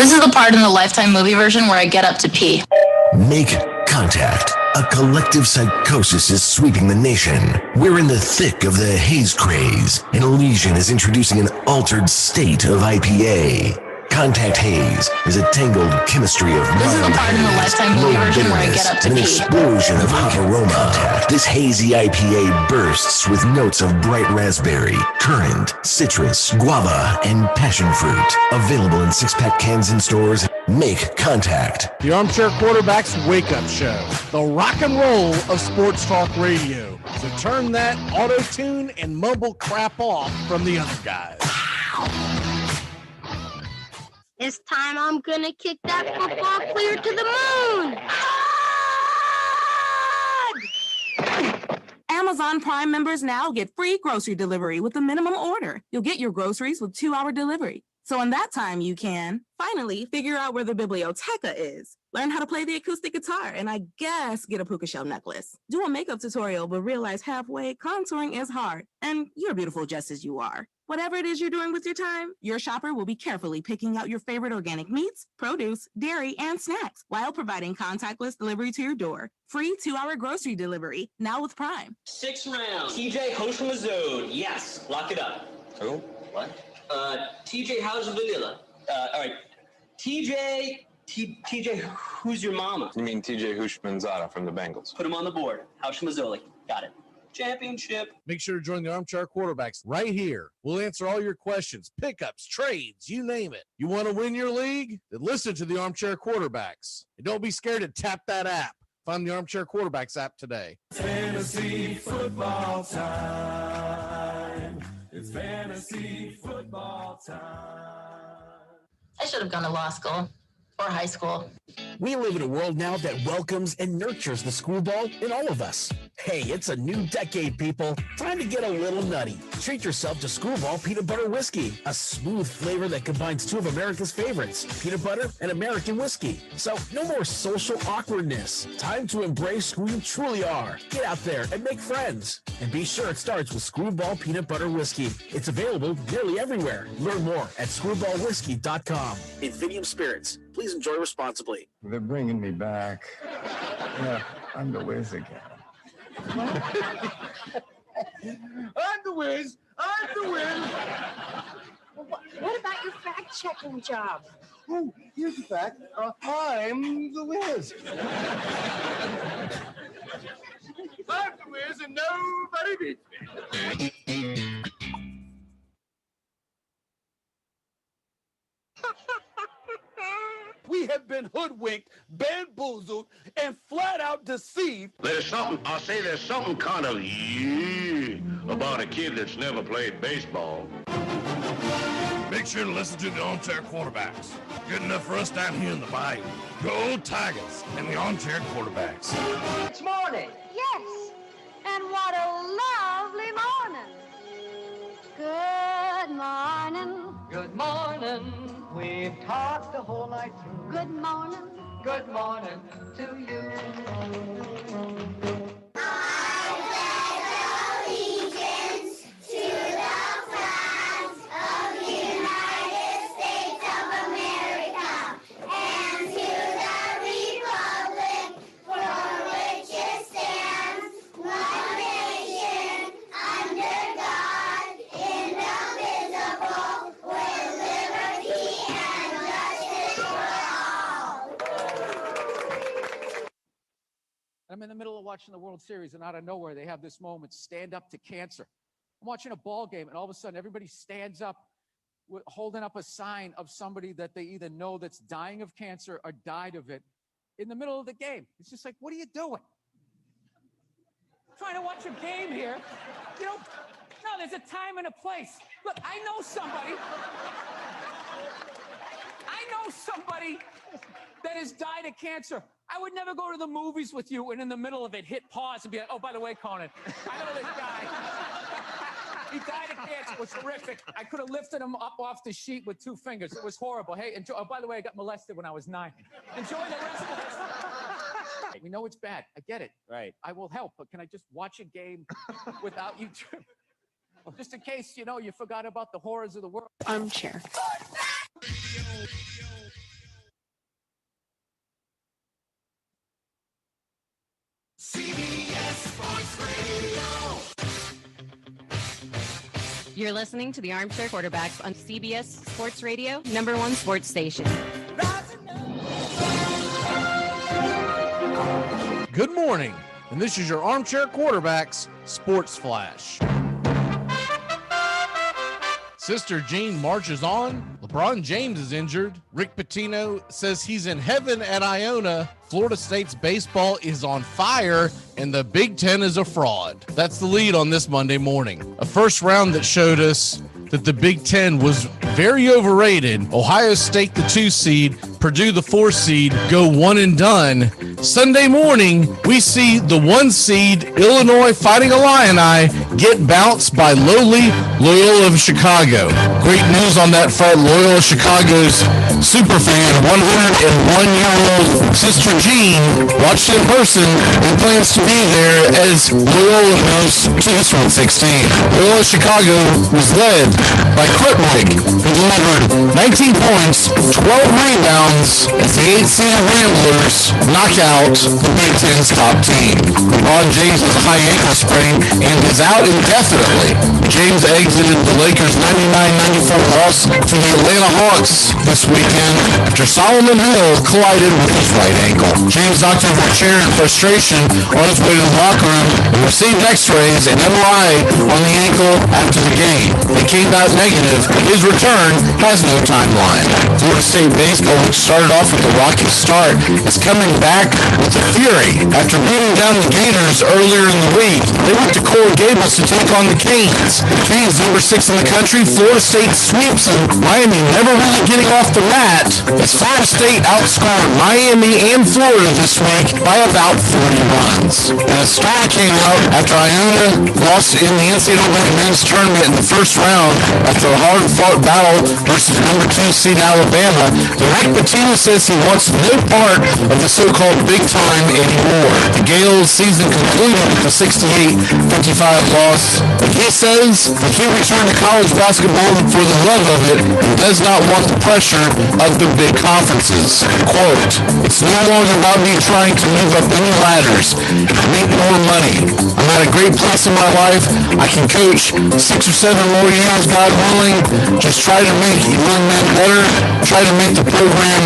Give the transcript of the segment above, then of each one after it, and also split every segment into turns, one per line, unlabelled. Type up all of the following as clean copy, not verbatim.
This is the part in the Lifetime movie version where I get up to pee.
Make contact. A collective psychosis is sweeping the nation. We're in the thick of the haze craze, and Elysian is introducing an altered state of IPA. Contact Haze is a tangled chemistry of
This is the part in the Lifetime movie version where I get up to
an
pee.
explosion of hop aroma. This hazy IPA bursts with notes of bright raspberry, currant, citrus, guava, and passion fruit. Available in 6-pack cans in stores. Make contact.
The Armchair Quarterback's Wake-Up Show, the rock and roll of sports talk radio. So turn that auto-tune and mumble crap off from the other guys.
This time I'm gonna kick that football clear to the moon.
Amazon Prime members now get free grocery delivery with a minimum order. You'll get your groceries with 2-hour delivery. So in that time, you can finally figure out where the biblioteca is, learn how to play the acoustic guitar, and I guess get a puka shell necklace. Do a makeup tutorial, but realize halfway contouring is hard, and you're beautiful just as you are. Whatever it is you're doing with your time, your shopper will be carefully picking out your favorite organic meats, produce, dairy, and snacks while providing contactless delivery to your door. Free 2-hour grocery delivery, now with Prime.
6 rounds. TJ Hoshimazone. Yes, lock it up.
Who? What?
TJ, how's the vanilla? All right. TJ, who's your mama?
You mean TJ Hushmanzada from the Bengals?
Put him on the board. Hoshimazole. Got it. Championship.
Make sure to join the Armchair Quarterbacks right here. We'll answer all your questions, pickups, trades, you name it. You want to win your league? Then listen to the Armchair Quarterbacks. And don't be scared to tap that app. Find the Armchair Quarterbacks app today.
Fantasy football time. It's fantasy football time.
I should have gone to law school or high school.
We live in a world now that welcomes and nurtures the screwball in all of us. Hey, it's a new decade, people. Time to get a little nutty. Treat yourself to Screwball Peanut Butter Whiskey, a smooth flavor that combines two of America's favorites, peanut butter and American whiskey. So no more social awkwardness. Time to embrace who you truly are. Get out there and make friends. And be sure it starts with Screwball Peanut Butter Whiskey. It's available nearly everywhere. Learn more at screwballwhiskey.com. Infinium Spirits. Please enjoy responsibly.
They're bringing me back. Yeah, I'm the Wiz again.
I'm the Wiz. I'm the Wiz.
What about your fact-checking job?
Oh, here's the fact. I'm the Wiz.
I'm the Wiz and nobody beats me. We have been hoodwinked, bamboozled, and flat out deceived.
There's something kind of about a kid that's never played baseball.
Make sure to listen to the Armchair Quarterbacks. Good enough for us down here in the bayou. Go Tigers and the Armchair Quarterbacks.
It's morning.
Yes, and what a lovely morning. Good morning.
Good morning. We've talked the whole night through.
Good morning.
Good morning to you.
I'm in the middle of watching the World Series, and out of nowhere, they have this moment, stand up to cancer. I'm watching a ball game, and all of a sudden, everybody stands up, holding up a sign of somebody that they either know that's dying of cancer or died of it in the middle of the game. It's just like, what are you doing? Trying to watch a game here. You know, no, there's a time and a place. Look, I know somebody that has died of cancer. I would never go to the movies with you and in the middle of it hit pause and be like, oh, by the way, Conan, I know this guy. He died of cancer. It was horrific. I could have lifted him up off the sheet with 2 fingers. It was horrible. Hey, enjoy. Oh, by the way, I got molested when I was 9. Enjoy the rest of this. We know it's bad. I get it. Right. I will help, but can I just watch a game without you? Just in case, you know, you forgot about the horrors of the world.
Armchair.
You're listening to the Armchair Quarterbacks on CBS Sports Radio, #1 sports station.
Good morning, and this is your Armchair Quarterbacks Sports Flash. Sister Jean marches on. LeBron James is injured. Rick Pitino says he's in heaven at Iona. Florida State's baseball is on fire, and the Big Ten is a fraud. That's the lead on this Monday morning. A first round that showed us that the Big Ten was very overrated. Ohio State, the 2 seed, Purdue, the 4 seed, go one and done. Sunday morning, we see the 1 seed, Illinois Fighting Illini, get bounced by lowly Loyola of Chicago. Great news on that front. Loyola Chicago's superfan, 101-year-old Sister Jean, watched in person and plans to be there as Loyola goes to the Sweet 16. Loyola Chicago was led by Kripnick, who delivered 19 points, 12 rebounds, as the 8-seed Ramblers knock out the Big Ten's top team. LeBron James has a high ankle sprain and is out indefinitely. James exited the Lakers' 99-94 loss to the Atlanta Hawks this weekend after Solomon Hill collided with his right ankle. James knocked over a chair in frustration on his way to the locker room and received x-rays and MRI on the ankle after the game. They came out negative. His return has no timeline. Florida State baseball, which started off with a rocky start, is coming back with a fury. After beating down the Gators earlier in the week, they went to Coral Gables to take on the Canes. Canes, number 6 in the country. Florida State sweeps them. Miami never really getting off the mat as Florida State outscored Miami and Florida this week by about 40 runs. And a story came out after Iona lost in the NCAA men's tournament in the first round after a hard-fought battle versus number 2 seed Alabama. Rick Pitino says he wants no part of the so-called big time anymore. The Gales' season concluded with a 68-55 loss. But he says that he returned to college basketball for the love of it and does not want the pressure of the big conferences. Quote, "It's no longer about me trying to move up any ladders, make more money. I'm at a great place in my life. I can coach 6 or 7 more years, God willing. Just try to make young men better. Try to make the program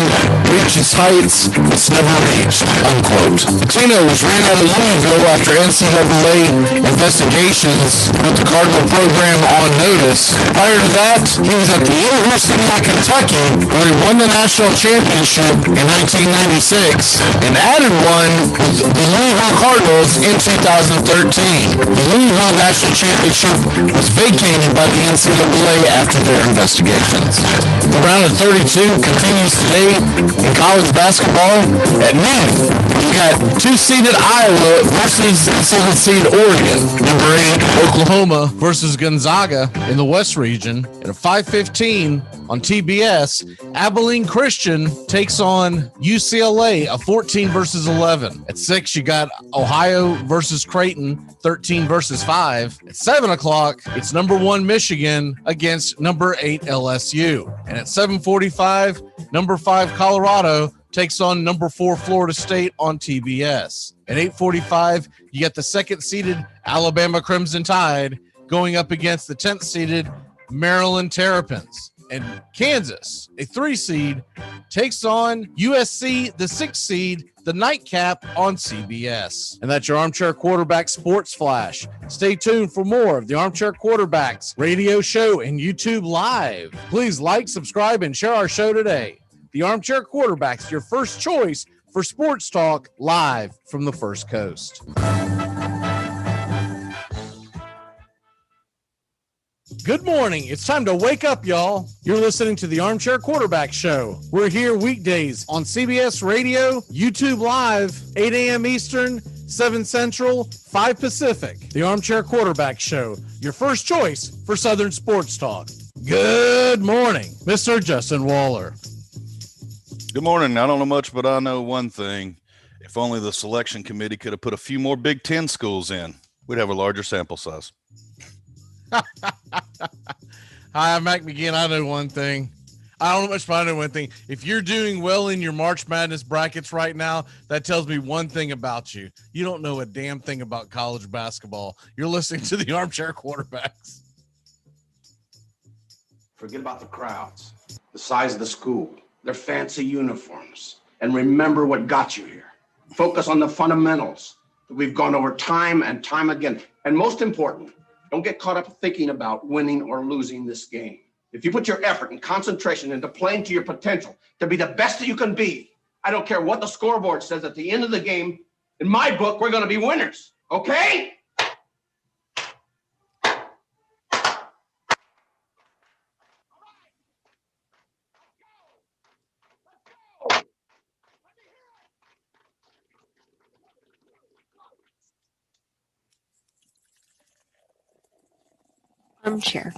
reach its heights it's never reached." Unquote. Pitino was ran out of Louisville after NCAA investigations put the Cardinal program on notice. Prior to that, he was at the University of Kentucky, where he won the national championship in 1996 and added one with the Louisville Cardinals in 2013. The Louisville national championship was vacated by the NCAA after their investigations. The round of 32 continues today in college basketball at noon. We got 2-seeded Iowa versus 7-seed Oregon. Number 8 Oklahoma versus Gonzaga in the West region. At 5:15 on TBS, Abilene Christian takes on UCLA, a 14 versus 11. At 6, you got Ohio versus Creighton, 13 versus 5. At 7 o'clock, it's number 1 Michigan against number 8 LSU. And at 7:45, number 5 Colorado takes on number 4 Florida State on TBS. At 8:45, you get the 2nd-seeded Alabama Crimson Tide going up against the 10th-seeded Maryland Terrapins. And Kansas, a 3 seed, takes on USC, the 6 seed, the nightcap on CBS. And that's your Armchair Quarterback Sports Flash. Stay tuned for more of the Armchair Quarterbacks radio show and YouTube Live. Please like, subscribe, and share our show today. The Armchair Quarterbacks, your first choice for sports talk, live from the First Coast. Good morning. It's time to wake up, y'all. You're listening to the Armchair Quarterback Show. We're here weekdays on CBS Radio, YouTube Live, 8 a.m. Eastern, 7 Central, 5 Pacific. The Armchair Quarterback Show, your first choice for Southern sports talk. Good morning, Mr. Justin Waller.
Good morning. I don't know much, but I know one thing. If only the selection committee could have put a few more Big Ten schools in, we'd have a larger sample size.
Hi, I'm Mac McGinn. I know one thing. I don't know much, but I know one thing. If you're doing well in your March Madness brackets right now, that tells me one thing about you. You don't know a damn thing about college basketball. You're listening to the Armchair Quarterbacks.
Forget about the crowds, the size of the school, their fancy uniforms, and remember what got you here. Focus on the fundamentals that we've gone over time and time again. And most important, don't get caught up thinking about winning or losing this game. If you put your effort and concentration into playing to your potential to be the best that you can be, I don't care what the scoreboard says at the end of the game, in my book, we're going to be winners, okay?
Armchair.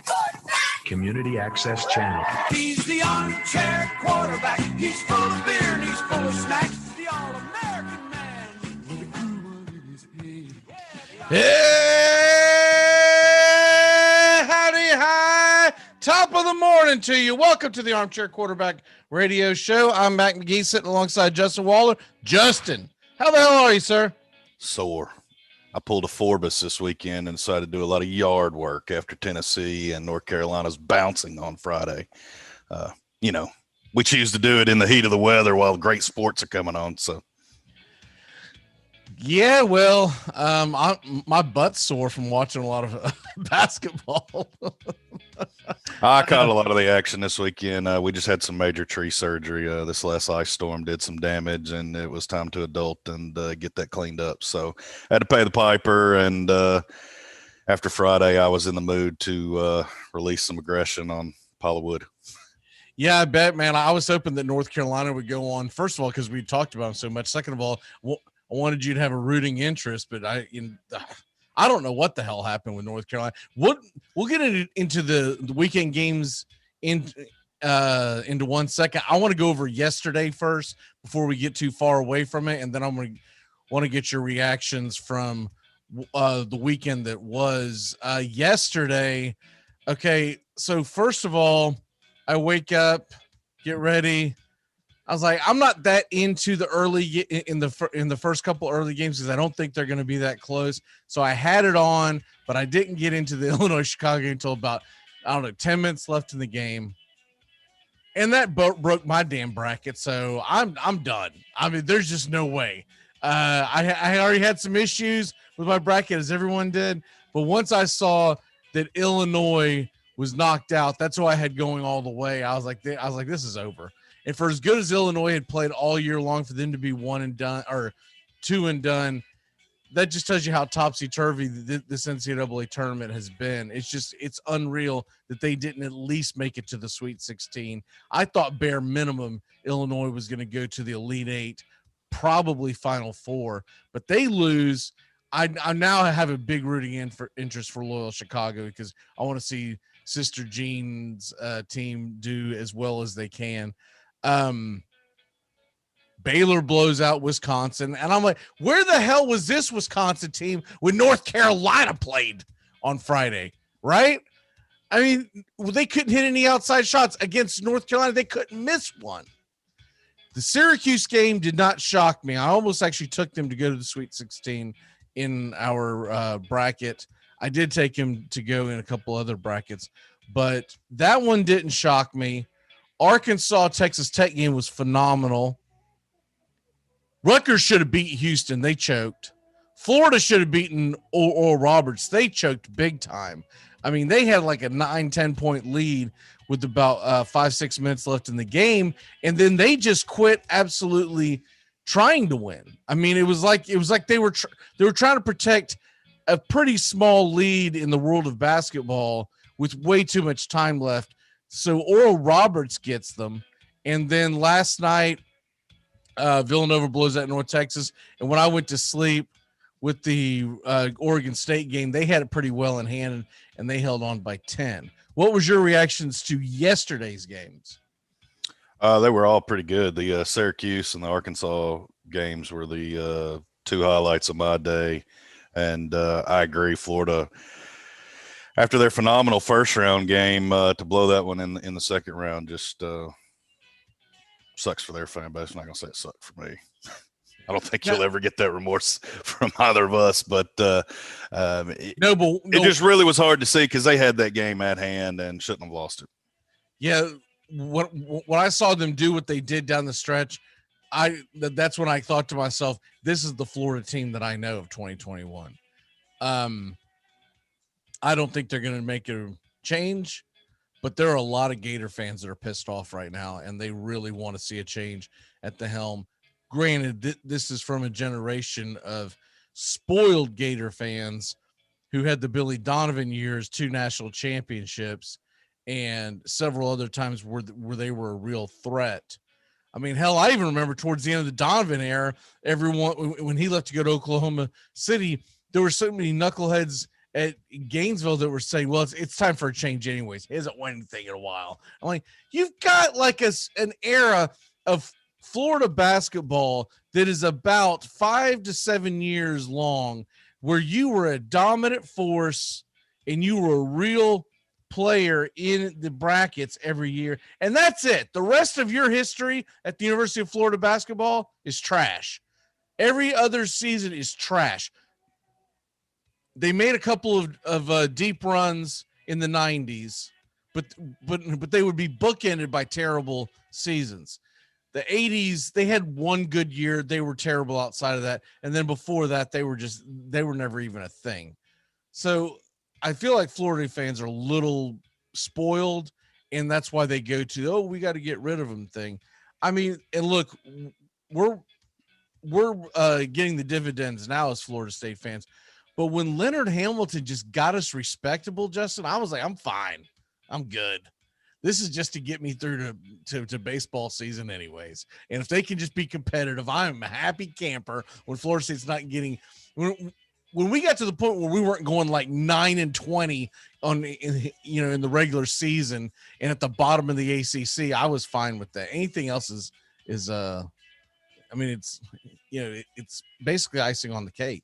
Community Access Channel.
He's the armchair quarterback. He's full of beer and he's full of snacks. The all-American man with a crew in his head.
Hey, howdy, hi. Top of the morning to you. Welcome to the Armchair Quarterback Radio Show. I'm Mac McGee sitting alongside Justin Waller. Justin, how the hell are you, sir?
Sore. I pulled a Forbes this weekend and decided to do a lot of yard work after Tennessee and North Carolina's bouncing on Friday. We choose to do it in the heat of the weather while great sports are coming on. So,
yeah, well, my butt's sore from watching a lot of basketball.
I caught a lot of the action this weekend. We just had some major tree surgery. This last ice storm did some damage, and it was time to adult and get that cleaned up. So I had to pay the piper, and after Friday, I was in the mood to release some aggression on pile of wood.
Yeah, I bet, man. I was hoping that North Carolina would go on, first of all, because we talked about them so much. Second of all, I wanted you to have a rooting interest, but I don't know what the hell happened with North Carolina. We'll get into the weekend games into one second. I want to go over yesterday first before we get too far away from it, and then I'm going to want to get your reactions from the weekend that was yesterday. Okay, so first of all, I wake up, get ready. I was like, I'm not that into the early in the first couple early games because I don't think they're going to be that close. So I had it on, but I didn't get into the Illinois-Chicago game until about, 10 minutes left in the game. And that broke my damn bracket. So I'm done. I mean, there's just no way. I already had some issues with my bracket, as everyone did. But once I saw that Illinois was knocked out, that's who I had going all the way. I was like, this is over. And for as good as Illinois had played all year long, for them to be one and done or two and done, that just tells you how topsy-turvy this NCAA tournament has been. It's unreal that they didn't at least make it to the Sweet 16. I thought bare minimum Illinois was going to go to the Elite Eight, probably Final Four, but they lose. I now have a big rooting interest for Loyola Chicago because I want to see Sister Jean's team do as well as they can. Baylor blows out Wisconsin, and I'm like, where the hell was this Wisconsin team when North Carolina played on Friday, right? I mean, they couldn't hit any outside shots against North Carolina. They couldn't miss one. The Syracuse game did not shock me. I almost actually took them to go to the Sweet 16 in our bracket. I did take him to go in a couple other brackets, but that one didn't shock me. Arkansas Texas Tech game was phenomenal. Rutgers should have beat Houston. They choked. Florida should have beaten Oral Roberts. They choked big time. I mean, they had like a 9-10 point lead with about 5-6 minutes left in the game, and then they just quit absolutely trying to win. I mean, it was like they were trying to protect a pretty small lead in the world of basketball with way too much time left. So Oral Roberts gets them. And then last night, Villanova blows out North Texas. And when I went to sleep with the Oregon State game, they had it pretty well in hand, and they held on by 10. What was your reactions to yesterday's games?
They were all pretty good. The Syracuse and the Arkansas games were the two highlights of my day. And I agree, Florida, after their phenomenal first round game, to blow that one in the second round just sucks for their fan base. I'm not going to say it sucked for me. I don't think you'll ever get that remorse from either of us, but it just really was hard to see because they had that game at hand and shouldn't have lost it.
Yeah, when I saw them do what they did down the stretch, that's when I thought to myself, this is the Florida team that I know of 2021. I don't think they're going to make a change, but there are a lot of Gator fans that are pissed off right now, and they really want to see a change at the helm. Granted, this is from a generation of spoiled Gator fans who had the Billy Donovan years, 2 national championships, and several other times where they were a real threat. I mean, hell, I even remember towards the end of the Donovan era, everyone, when he left to go to Oklahoma City, there were so many knuckleheads at Gainesville that were saying, well, it's time for a change anyways. He hasn't won anything in a while. I'm like, you've got like an era of Florida basketball that is about 5 to 7 years long, where you were a dominant force and you were a real player in the brackets every year. And that's it. The rest of your history at the University of Florida basketball is trash. Every other season is trash. They made a couple of deep runs in the 90s, but they would be bookended by terrible seasons. The 80s, they had one good year. They were terrible outside of that. And then before that, they were never even a thing. So I feel like Florida fans are a little spoiled, and that's why they go to, oh, we got to get rid of them thing. I mean, and look, we're getting the dividends now as Florida State fans. But when Leonard Hamilton just got us respectable, Justin, I was like, I'm fine. I'm good. This is just to get me through to baseball season anyways. And if they can just be competitive, I'm a happy camper when Florida State's not getting when we got to the point where we weren't going like 9-20 in the regular season and at the bottom of the ACC, I was fine with that. Anything else is I mean, it's basically icing on the cake.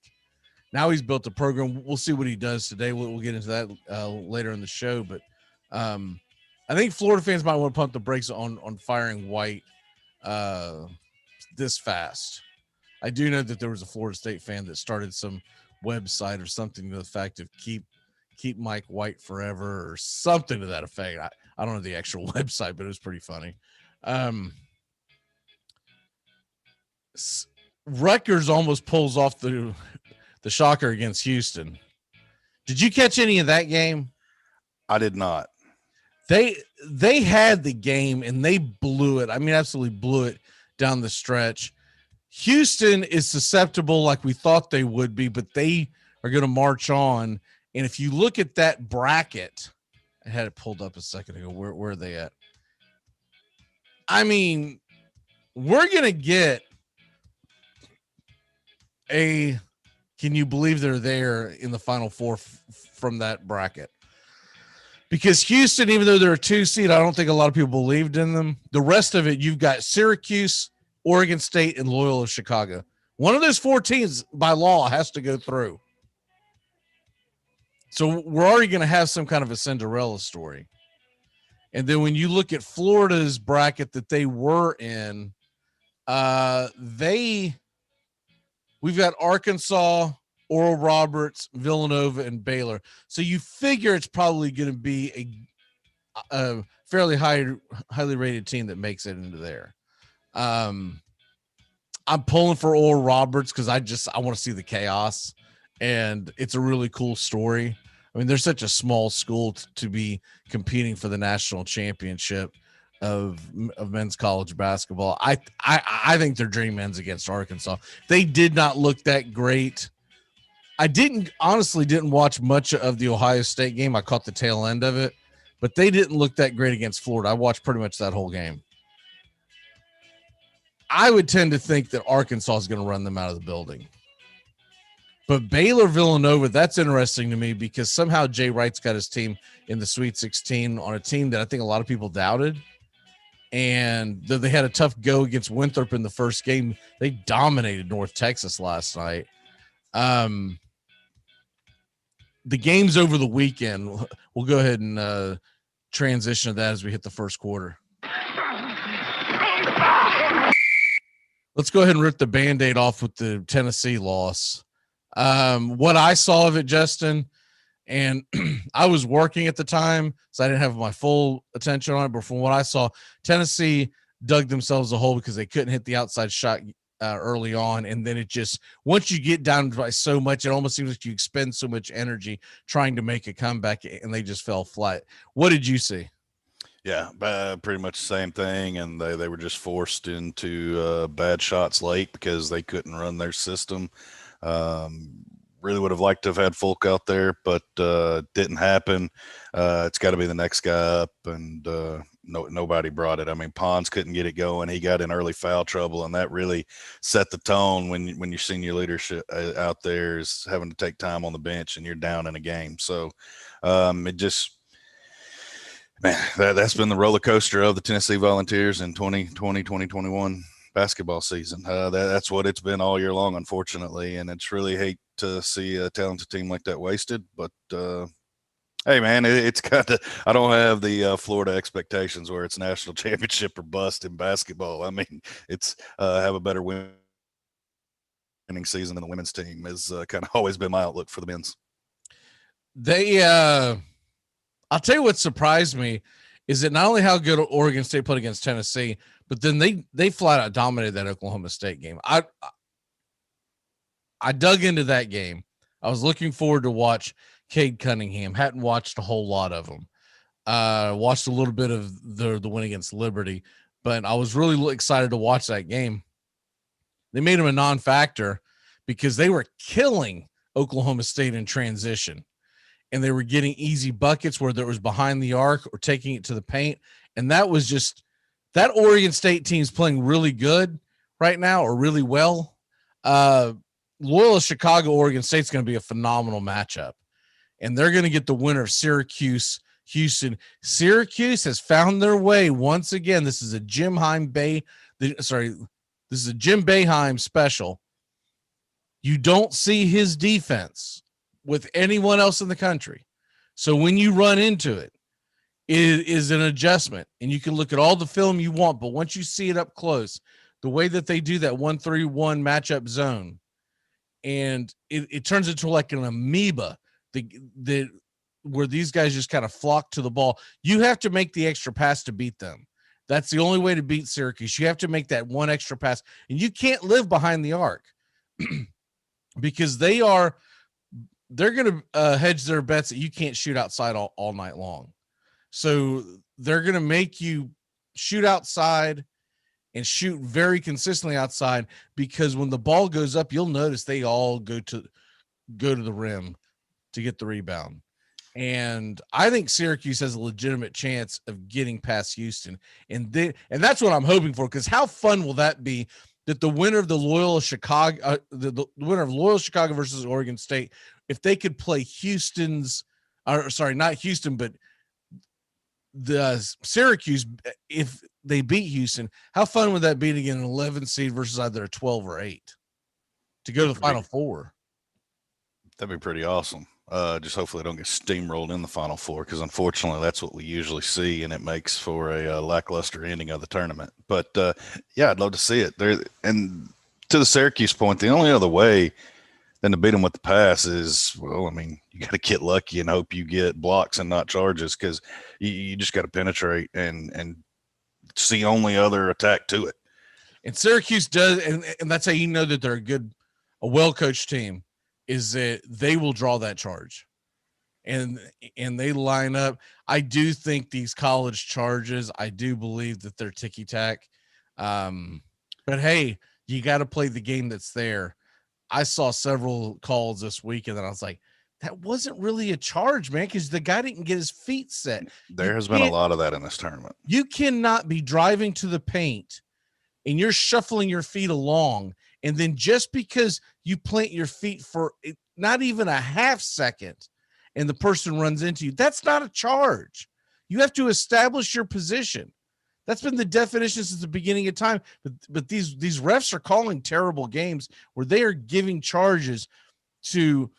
Now he's built a program. We'll see what he does today. We'll get into that later in the show. But I think Florida fans might want to pump the brakes on firing White this fast. I do know that there was a Florida State fan that started some website or something to the fact of keep Mike White forever or something to that effect. I don't know the actual website, but it was pretty funny. Rutgers almost pulls off the shocker against Houston. Did you catch any of that game?
I did not.
They had the game and they blew it. I mean, absolutely blew it down the stretch. Houston is susceptible like we thought they would be, but they are going to march on. And if you look at that bracket, I had it pulled up a second ago. Where are they at? I mean, we're going to get can you believe they're there in the Final Four from that bracket? Because Houston, even though they're a 2 seed, I don't think a lot of people believed in them. The rest of it, you've got Syracuse, Oregon State, and Loyola Chicago. One of those 4 teams by law has to go through. So we're already going to have some kind of a Cinderella story. And then when you look at Florida's bracket that they were in, we've got Arkansas, Oral Roberts, Villanova, and Baylor. So you figure it's probably going to be a fairly highly rated team that makes it into there. I'm pulling for Oral Roberts because I want to see the chaos, and it's a really cool story. I mean, they're such a small school to be competing for the national championship of men's college basketball. I think their dream ends against Arkansas. They did not look that great. I honestly didn't watch much of the Ohio State game. I caught the tail end of it, but they didn't look that great against Florida. I watched pretty much that whole game. I would tend to think that Arkansas is going to run them out of the building. But Baylor Villanova, that's interesting to me because somehow Jay Wright's got his team in the Sweet 16 on a team that I think a lot of people doubted. And though they had a tough go against Winthrop in the first game, they dominated North Texas last night. The games over the weekend, we'll go ahead and transition to that as we hit the first quarter. Let's go ahead and rip the Band-Aid off with the Tennessee loss. What I saw of it, Justin, And I was working at the time, so I didn't have my full attention on it. But from what I saw, Tennessee dug themselves a hole because they couldn't hit the outside shot early on. And then it just, once you get down by so much, it almost seems like you expend so much energy trying to make a comeback, and they just fell flat. What did you see?
Yeah, pretty much the same thing. And they were just forced into bad shots late because they couldn't run their system. Really would have liked to have had Folk out there, but didn't happen. It's got to be the next guy up, and nobody brought it. I mean, Pons couldn't get it going. He got in early foul trouble, and that really set the tone when your senior leadership out there is having to take time on the bench and you're down in a game. So it just, man, that's been the roller coaster of the Tennessee Volunteers in 2020-2021 basketball season. That's what it's been all year long, unfortunately, and it's really hate to see a talented team like that wasted. But hey, man, it's kind of, I don't have the Florida expectations where it's national championship or bust in basketball. I mean, it's have a better winning season than the women's team has kind of always been my outlook for the men's.
I'll tell you what surprised me is that not only how good Oregon State played against Tennessee, but then they flat out dominated that Oklahoma State game. I dug into that game. I was looking forward to watch Cade Cunningham. Hadn't watched a whole lot of them. Watched a little bit of the win against Liberty, but I was really excited to watch that game. They made him a non-factor because they were killing Oklahoma State in transition, and they were getting easy buckets where there was behind the arc or taking it to the paint. And that was just, that Oregon State team's playing really good right now, or really well. Loyola Chicago, Oregon State's going to be a phenomenal matchup, and they're going to get the winner of Syracuse, Houston. Syracuse has found their way once again. This is a Jim Boeheim special. You don't see his defense with anyone else in the country. So when you run into it, it is an adjustment, and you can look at all the film you want, but once you see it up close, the way that they do that 1-3-1 matchup zone, and it turns into like an amoeba where these guys just kind of flock to the ball. You have to make the extra pass to beat them. That's the only way to beat Syracuse. You have to make that one extra pass, and you can't live behind the arc because they're going to hedge their bets that you can't shoot outside all night long. So they're going to make you shoot outside and shoot very consistently outside, because when the ball goes up, you'll notice they all go to the rim to get the rebound. And I think Syracuse has a legitimate chance of getting past Houston. And that's what I'm hoping for, because how fun will that be that the winner of the Loyola Chicago, the winner of Loyola Chicago versus Oregon State, if they could play not Houston, but the Syracuse, if they beat Houston, how fun would that be to get an 11 seed versus either a 12 or 8 to go to the Final Four?
That'd be pretty awesome. Just hopefully they don't get steamrolled in the Final Four, because unfortunately that's what we usually see, and it makes for a lackluster ending of the tournament. But yeah, I'd love to see it there. And to the Syracuse point, the only other way than to beat them with the pass is, well, I mean, you got to get lucky and hope you get blocks and not charges, because you just got to penetrate and it's the only other attack to it.
And Syracuse does, and that's how you know that they're a well-coached team, is that they will draw that charge, and they line up. I do think these college charges, I do believe that they're ticky-tack. But hey, you got to play the game that's there. I saw several calls this week, and then I was like, that wasn't really a charge, man, because the guy didn't get his feet set.
There has been a lot of that in this tournament.
You cannot be driving to the paint and you're shuffling your feet along, and then just because you plant your feet for not even a half second and the person runs into you, that's not a charge. You have to establish your position. That's been the definition since the beginning of time. But these refs are calling terrible games where they are giving charges to.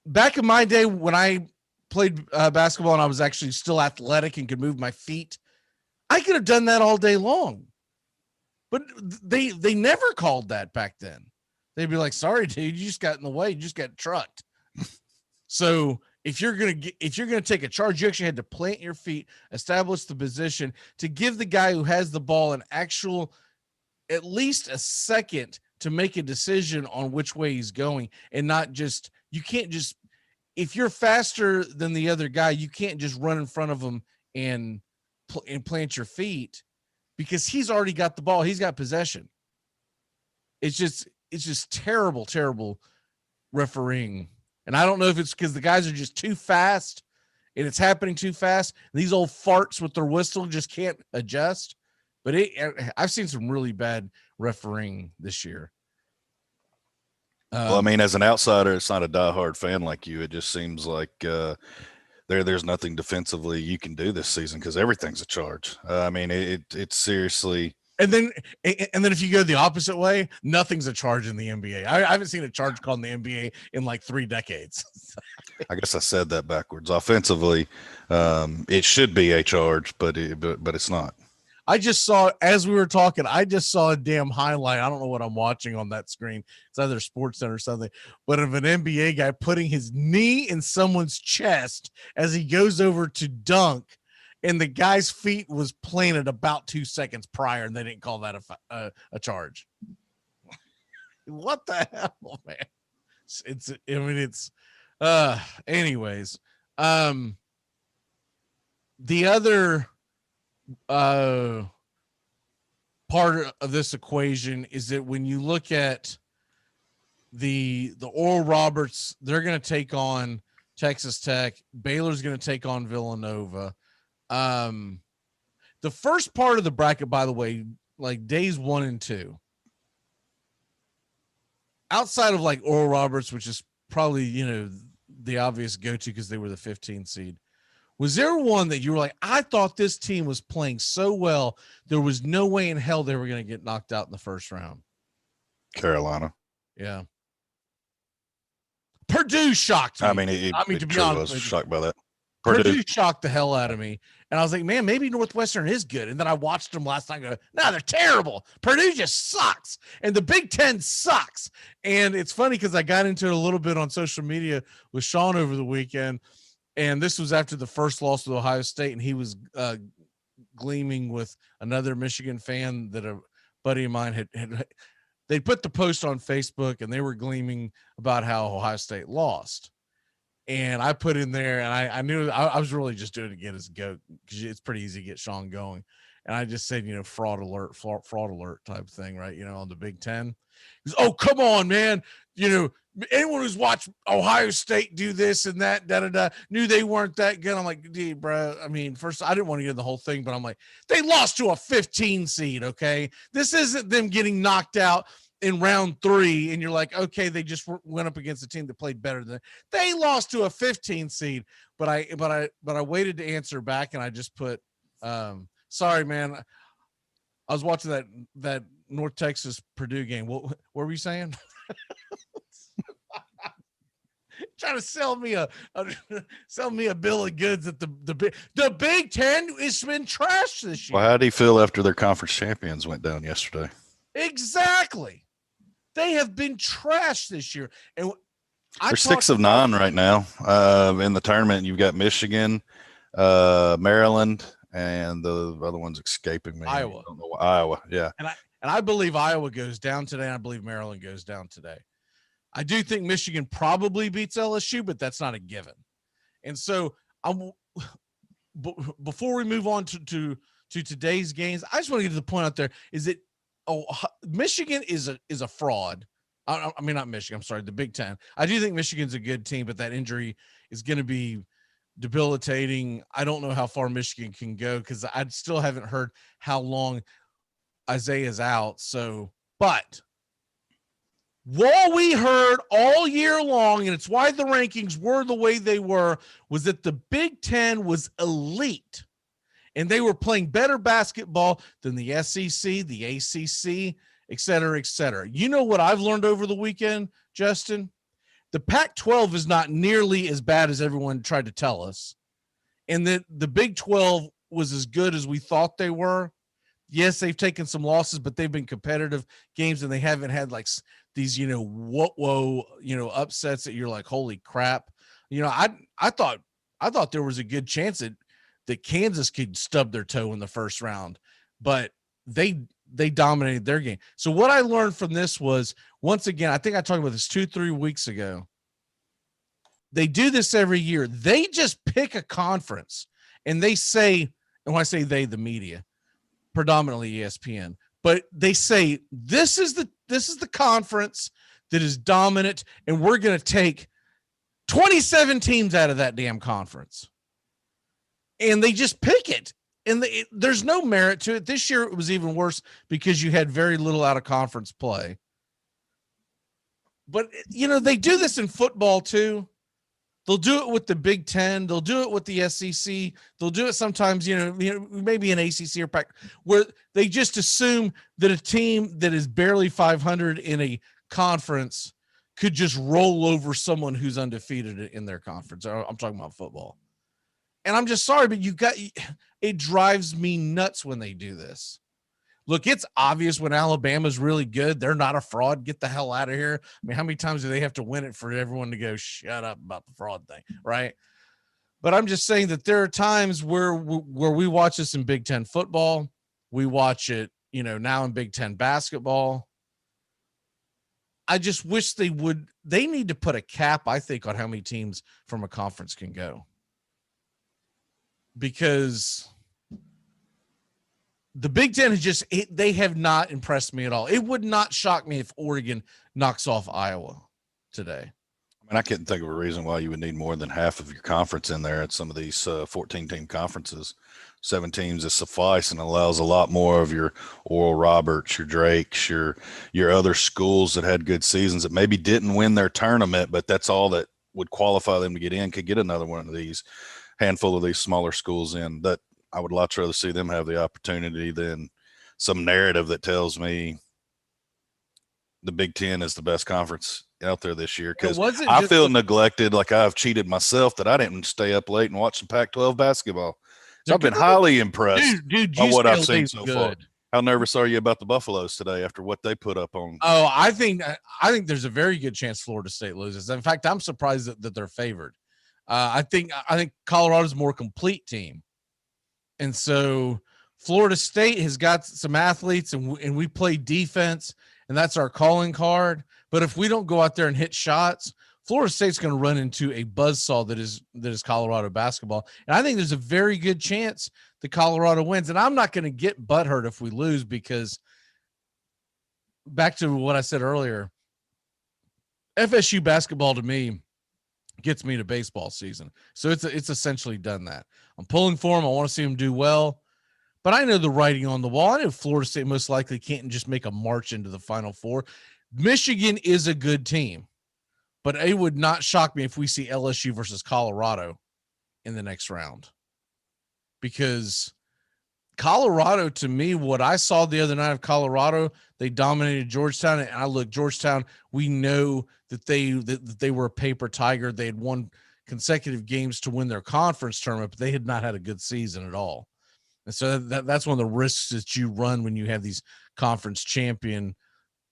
Back in my day when I played basketball and I was actually still athletic and could move my feet, I could have done that all day long. But they never called that back then. They'd be like, sorry, dude, you just got in the way. You just got trucked. So if you're gonna take a charge, you actually had to plant your feet, establish the position to give the guy who has the ball an actual, at least a second to make a decision on which way he's going, and not just, you can't just, if you're faster than the other guy, you can't just run in front of him and plant your feet, because he's already got the ball. He's got possession. It's just terrible refereeing. And I don't know if it's because the guys are just too fast and it's happening too fast. These old farts with their whistle just can't adjust. But I've seen some really bad refereeing this year.
Well, I mean, as an outsider, it's not a diehard fan like you. It just seems like there's nothing defensively you can do this season because everything's a charge. I mean, it's seriously.
And then if you go the opposite way, nothing's a charge in the NBA. I haven't seen a charge called in the NBA in like 3 decades.
I guess I said that backwards. Offensively, it should be a charge, but it's not.
I just saw, as we were talking, I just saw a damn highlight. I don't know what I'm watching on that screen. It's either SportsCenter or something, but of an NBA guy putting his knee in someone's chest as he goes over to dunk, and the guy's feet was planted about 2 seconds prior, and they didn't call that a charge. What the hell, man? Anyways, the other part of this equation is that when you look at the Oral Roberts, they're going to take on Texas Tech. Baylor's going to take on Villanova. The first part of the bracket, by the way, like days 1 and 2, outside of like Oral Roberts, which is probably, the obvious go-to because they were the 15th seed, was there one that you were like, I thought this team was playing so well, there was no way in hell they were going to get knocked out in the first round?
Carolina.
Yeah. Purdue shocked me.
I mean, to be honest, I was shocked by that.
Purdue shocked the hell out of me. And I was like, man, maybe Northwestern is good. And then I watched them last night and go, no, they're terrible. Purdue just sucks. And the Big Ten sucks. And it's funny because I got into it a little bit on social media with Sean over the weekend. And this was after the first loss to Ohio State. And he was gleaming with another Michigan fan that a buddy of mine had they put the post on Facebook, and they were gleaming about how Ohio State lost. And I put in there, and I knew I was really just doing it to get his goat, because it's pretty easy to get Sean going. And I just said, fraud alert type thing, right? On the Big Ten. He goes, oh, come on, man. Anyone who's watched Ohio State do this and that, knew they weren't that good. I'm like, dude, bro. I mean, first, I didn't want to hear the whole thing, but I'm like, they lost to a 15 seed, okay? This isn't them getting knocked out in round 3, and you're like, okay, they just went up against a team that played better than they lost to a 15 seed. But I waited to answer back, and I just put, sorry, man. I was watching that North Texas Purdue game. What were you saying? Trying to sell me a bill of goods that the Big Ten has been trashed this year.
Well, how do you feel after their conference champions went down yesterday?
Exactly. They have been trashed this year. And
they're 6 of 9 right now. In the tournament, you've got Michigan, Maryland, and the other one's escaping me.
Iowa.
I don't know, Iowa, yeah.
And I believe Iowa goes down today, and I believe Maryland goes down today. I do think Michigan probably beats LSU, but that's not a given. And so before we move on to today's games, I just want to get to the point out there is that Michigan is a fraud. I mean, not Michigan. I'm sorry, the Big Ten. I do think Michigan's a good team, but that injury is going to be debilitating. I don't know how far Michigan can go because I still haven't heard how long Isaiah's out. So, but what we heard all year long, and it's why the rankings were the way they were, was that the Big Ten was elite. And they were playing better basketball than the SEC, the ACC, et cetera, et cetera. You know what I've learned over the weekend, Justin? The Pac-12 is not nearly as bad as everyone tried to tell us. And that the Big 12 was as good as we thought they were. Yes, they've taken some losses, but they've been competitive games, and they haven't had like these, upsets that you're like, holy crap. I thought there was a good chance that Kansas could stub their toe in the first round, but they dominated their game. So what I learned from this was, once again, I think I talked about this 2-3 weeks ago. They do this every year. They just pick a conference and they say, and when I say they, the media, predominantly ESPN, but they say, this is the conference that is dominant, and we're going to take 27 teams out of that damn conference. And they just pick it. And there's no merit to it. This year it was even worse because you had very little out of conference play. But, they do this in football too. They'll do it with the Big Ten. They'll do it with the SEC. They'll do it sometimes, maybe an ACC or Pac, where they just assume that a team that is barely 500 in a conference could just roll over someone who's undefeated in their conference. I'm talking about football. And I'm just sorry, but it drives me nuts when they do this. Look, it's obvious when Alabama's really good, they're not a fraud. Get the hell out of here. I mean, how many times do they have to win it for everyone to go, shut up about the fraud thing, right? But I'm just saying that there are times where we watch this in Big Ten football. We watch it, now in Big Ten basketball. I just wish they need to put a cap, I think, on how many teams from a conference can go. Because the Big Ten is they have not impressed me at all. It would not shock me if Oregon knocks off Iowa today.
I mean, I couldn't think of a reason why you would need more than half of your conference in there at some of these 14-team conferences. 7 teams is suffice and allows a lot more of your Oral Roberts, your Drakes, your other schools that had good seasons that maybe didn't win their tournament, but that's all that would qualify them to get in, could get another one of these, handful of these smaller schools in. That I would much rather see them have the opportunity than some narrative that tells me the Big Ten is the best conference out there this year, because I feel neglected, like I've cheated myself that I didn't stay up late and watch some Pac-12 basketball. So I've been highly impressed by what I've seen so far. How nervous are you about the Buffaloes today after what they put up on?
Oh, I think there's a very good chance Florida State loses. In fact, I'm surprised that they're favored. I think Colorado's a more complete team. And so Florida State has got some athletes and we play defense, and that's our calling card. But if we don't go out there and hit shots, Florida State's going to run into a buzzsaw that is Colorado basketball. And I think there's a very good chance that Colorado wins. And I'm not going to get butthurt if we lose, because back to what I said earlier, FSU basketball to me gets me to baseball season. So it's essentially done that. I'm pulling for them. I want to see them do well, but I know the writing on the wall. I know Florida State most likely can't just make a march into the Final Four. Michigan is a good team, but it would not shock me if we see LSU versus Colorado in the next round, because Colorado, to me, what I saw the other night of Colorado, they dominated Georgetown. And Georgetown, we know that they were a paper tiger. They had won consecutive games to win their conference tournament, but they had not had a good season at all. And so that's one of the risks that you run when you have these conference champion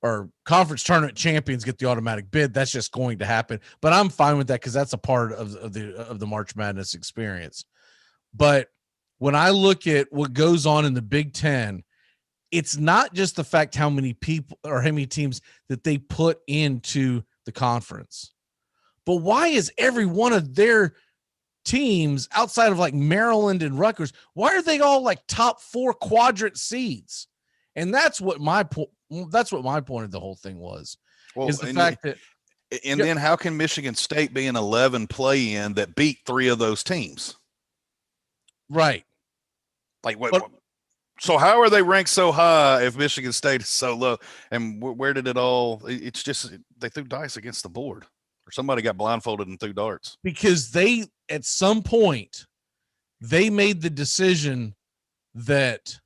or conference tournament champions get the automatic bid. That's just going to happen. But I'm fine with that, because that's a part of the March Madness experience. But when I look at what goes on in the Big Ten, it's not just the fact how many people or how many teams that they put into the conference, but why is every one of their teams outside of like Maryland and Rutgers, why are they all like top 4 quadrant seeds? And that's what my point of the whole thing was.
Well,
is the fact that
then how can Michigan State be an 11 play-in that beat 3 of those teams?
Right.
Like what? So how are they ranked so high if Michigan State is so low? And where did it all? It's just they threw dice against the board, or somebody got blindfolded and threw darts.
Because they, at some point, they made the decision that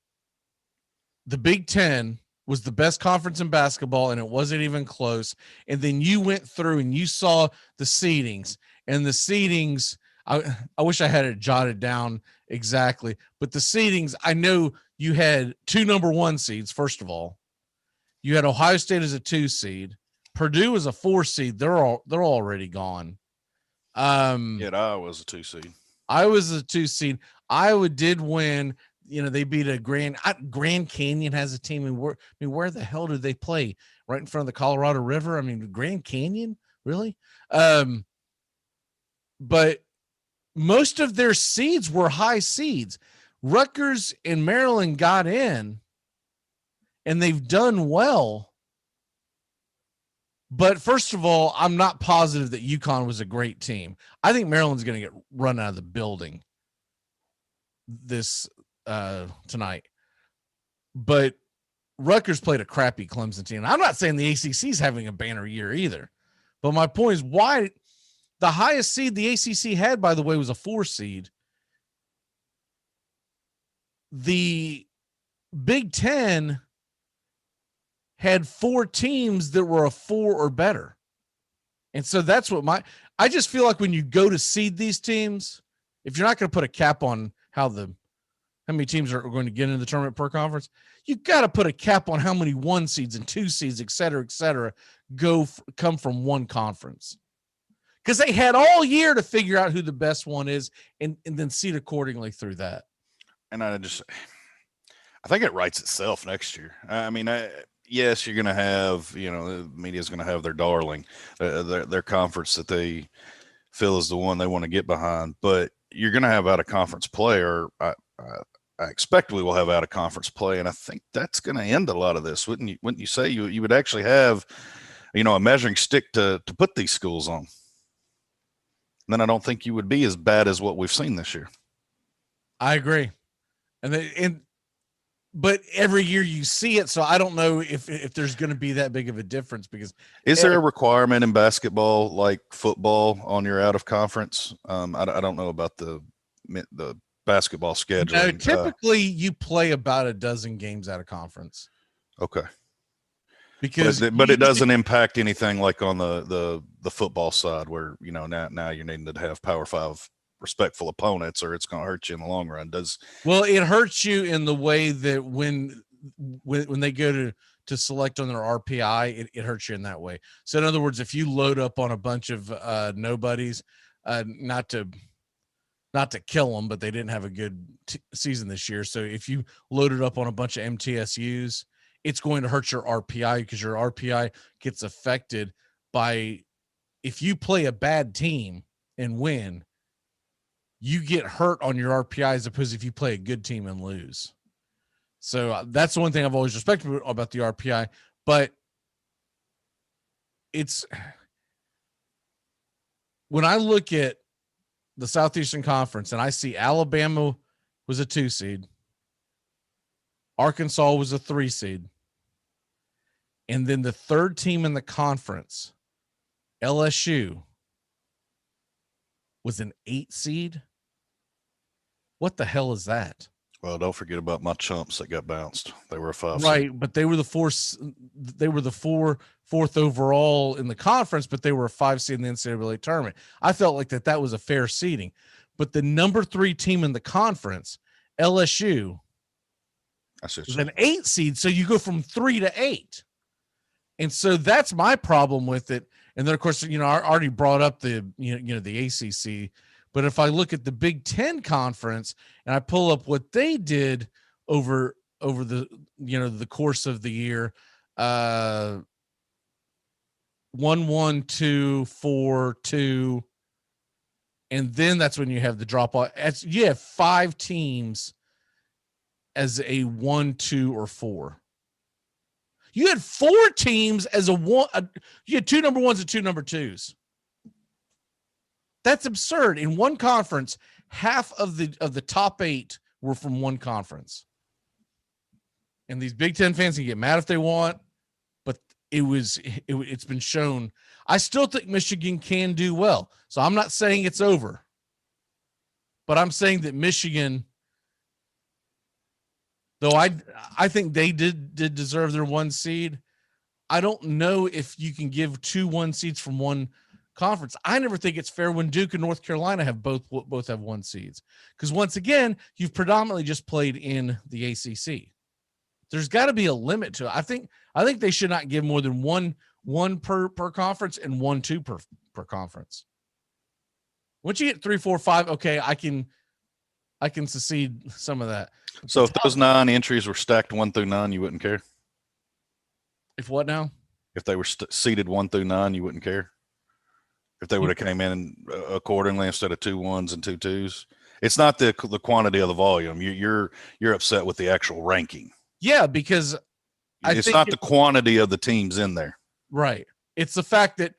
the Big Ten was the best conference in basketball, and it wasn't even close. And then you went through and you saw the seedings, and the seedings. I wish I had it jotted down exactly, but the seedings, I know you had 2 number 1 seeds. First of all, you had Ohio State as a 2 seed. Purdue is a 4 seed. They're already gone.
I was a 2 seed.
I was a 2 seed. Iowa did win. They beat a Grand Canyon has a team. Where the hell do they play? Right in front of the Colorado River. Grand Canyon, really? But most of their seeds were high seeds. Rutgers and Maryland got in, and they've done well. But first of all, I'm not positive that UConn was a great team. I think Maryland's going to get run out of the building this tonight. But Rutgers played a crappy Clemson team. I'm not saying the ACC is having a banner year either. But my point is, why the highest seed the ACC had, by the way, was a 4 seed. The Big Ten had 4 teams that were a 4 or better. And so that's what I just feel like when you go to seed these teams, if you're not going to put a cap on how many teams are going to get into the tournament per conference, you got to put a cap on how many 1 seeds and 2 seeds, et cetera, come from one conference. Because they had all year to figure out who the best one is and then seed accordingly through that.
And I think it writes itself next year. Yes, you're going to have, the media's going to have their darling, their conference that they feel is the one they want to get behind, but you're going to have out of conference play, or I expect we will have out of conference play. And I think that's going to end a lot of this. Wouldn't you say you would actually have, a measuring stick to put these schools on? And then I don't think you would be as bad as what we've seen this year.
I agree. But every year you see it, so I don't know if there's going to be that big of a difference. Because
is there a requirement in basketball like football on your out of conference? I don't know about the basketball schedule.
No, typically you play about a dozen games out of conference.
Okay,
but
it doesn't impact anything like on the football side where now you're needing to have Power 5 respectful opponents, or it's going to hurt you in the long run.
Well, it hurts you in the way that when they go to select on their RPI, it hurts you in that way. So in other words, if you load up on a bunch of nobodies, not to kill them, but they didn't have a good season this year. So if you loaded up on a bunch of MTSUs, it's going to hurt your RPI, because your RPI gets affected by, if you play a bad team and win, you get hurt on your RPI as opposed to if you play a good team and lose. So that's the one thing I've always respected about the RPI. But when I look at the Southeastern Conference and I see Alabama was a 2 seed, Arkansas was a 3 seed, and then the third team in the conference, LSU, was an 8 seed. What the hell is that?
Well, don't forget about my chumps that got bounced. They were a 5
right
seed.
But they were the fourth overall in the conference, but they were a 5 seed in the NCAA tournament. I felt like that was a fair seeding. But the number 3 team in the conference, LSU, was an 8 seed. So you go from 3 to 8. And so that's my problem with it. And then, of course, I already brought up the ACC. But if I look at the Big Ten Conference and I pull up what they did over the course of the year, 1-1, 2-4-2, and then that's when you have the drop off. You have 5 teams as a 1, 2, or 4. You had 4 teams as a 1. You had 2 number 1s and 2 number 2s. That's absurd. In one conference, half of the top 8 were from one conference. And these Big Ten fans can get mad if they want, but it's been shown. I still think Michigan can do well. So I'm not saying it's over, but I'm saying that Michigan, though I think they did deserve their 1 seed, I don't know if you can give 2 1 seeds from one conference. I never think it's fair when Duke and North Carolina have both have 1 seeds, because once again, you've predominantly just played in the ACC. There's got to be a limit to it. I think they should not give more than one per conference and 1, 2 per conference. Once you get 3, 4, 5, okay, I can secede some of that.
So if those 9 entries were stacked 1 through 9, you wouldn't care?
If what now?
If they were seeded 1 through 9, you wouldn't care? If they would have came in accordingly instead of 2 1s and 2 2s? It's not the quantity of the volume. You're upset with the actual ranking.
Yeah, because
it's not the quantity of the teams in there.
Right. It's the fact that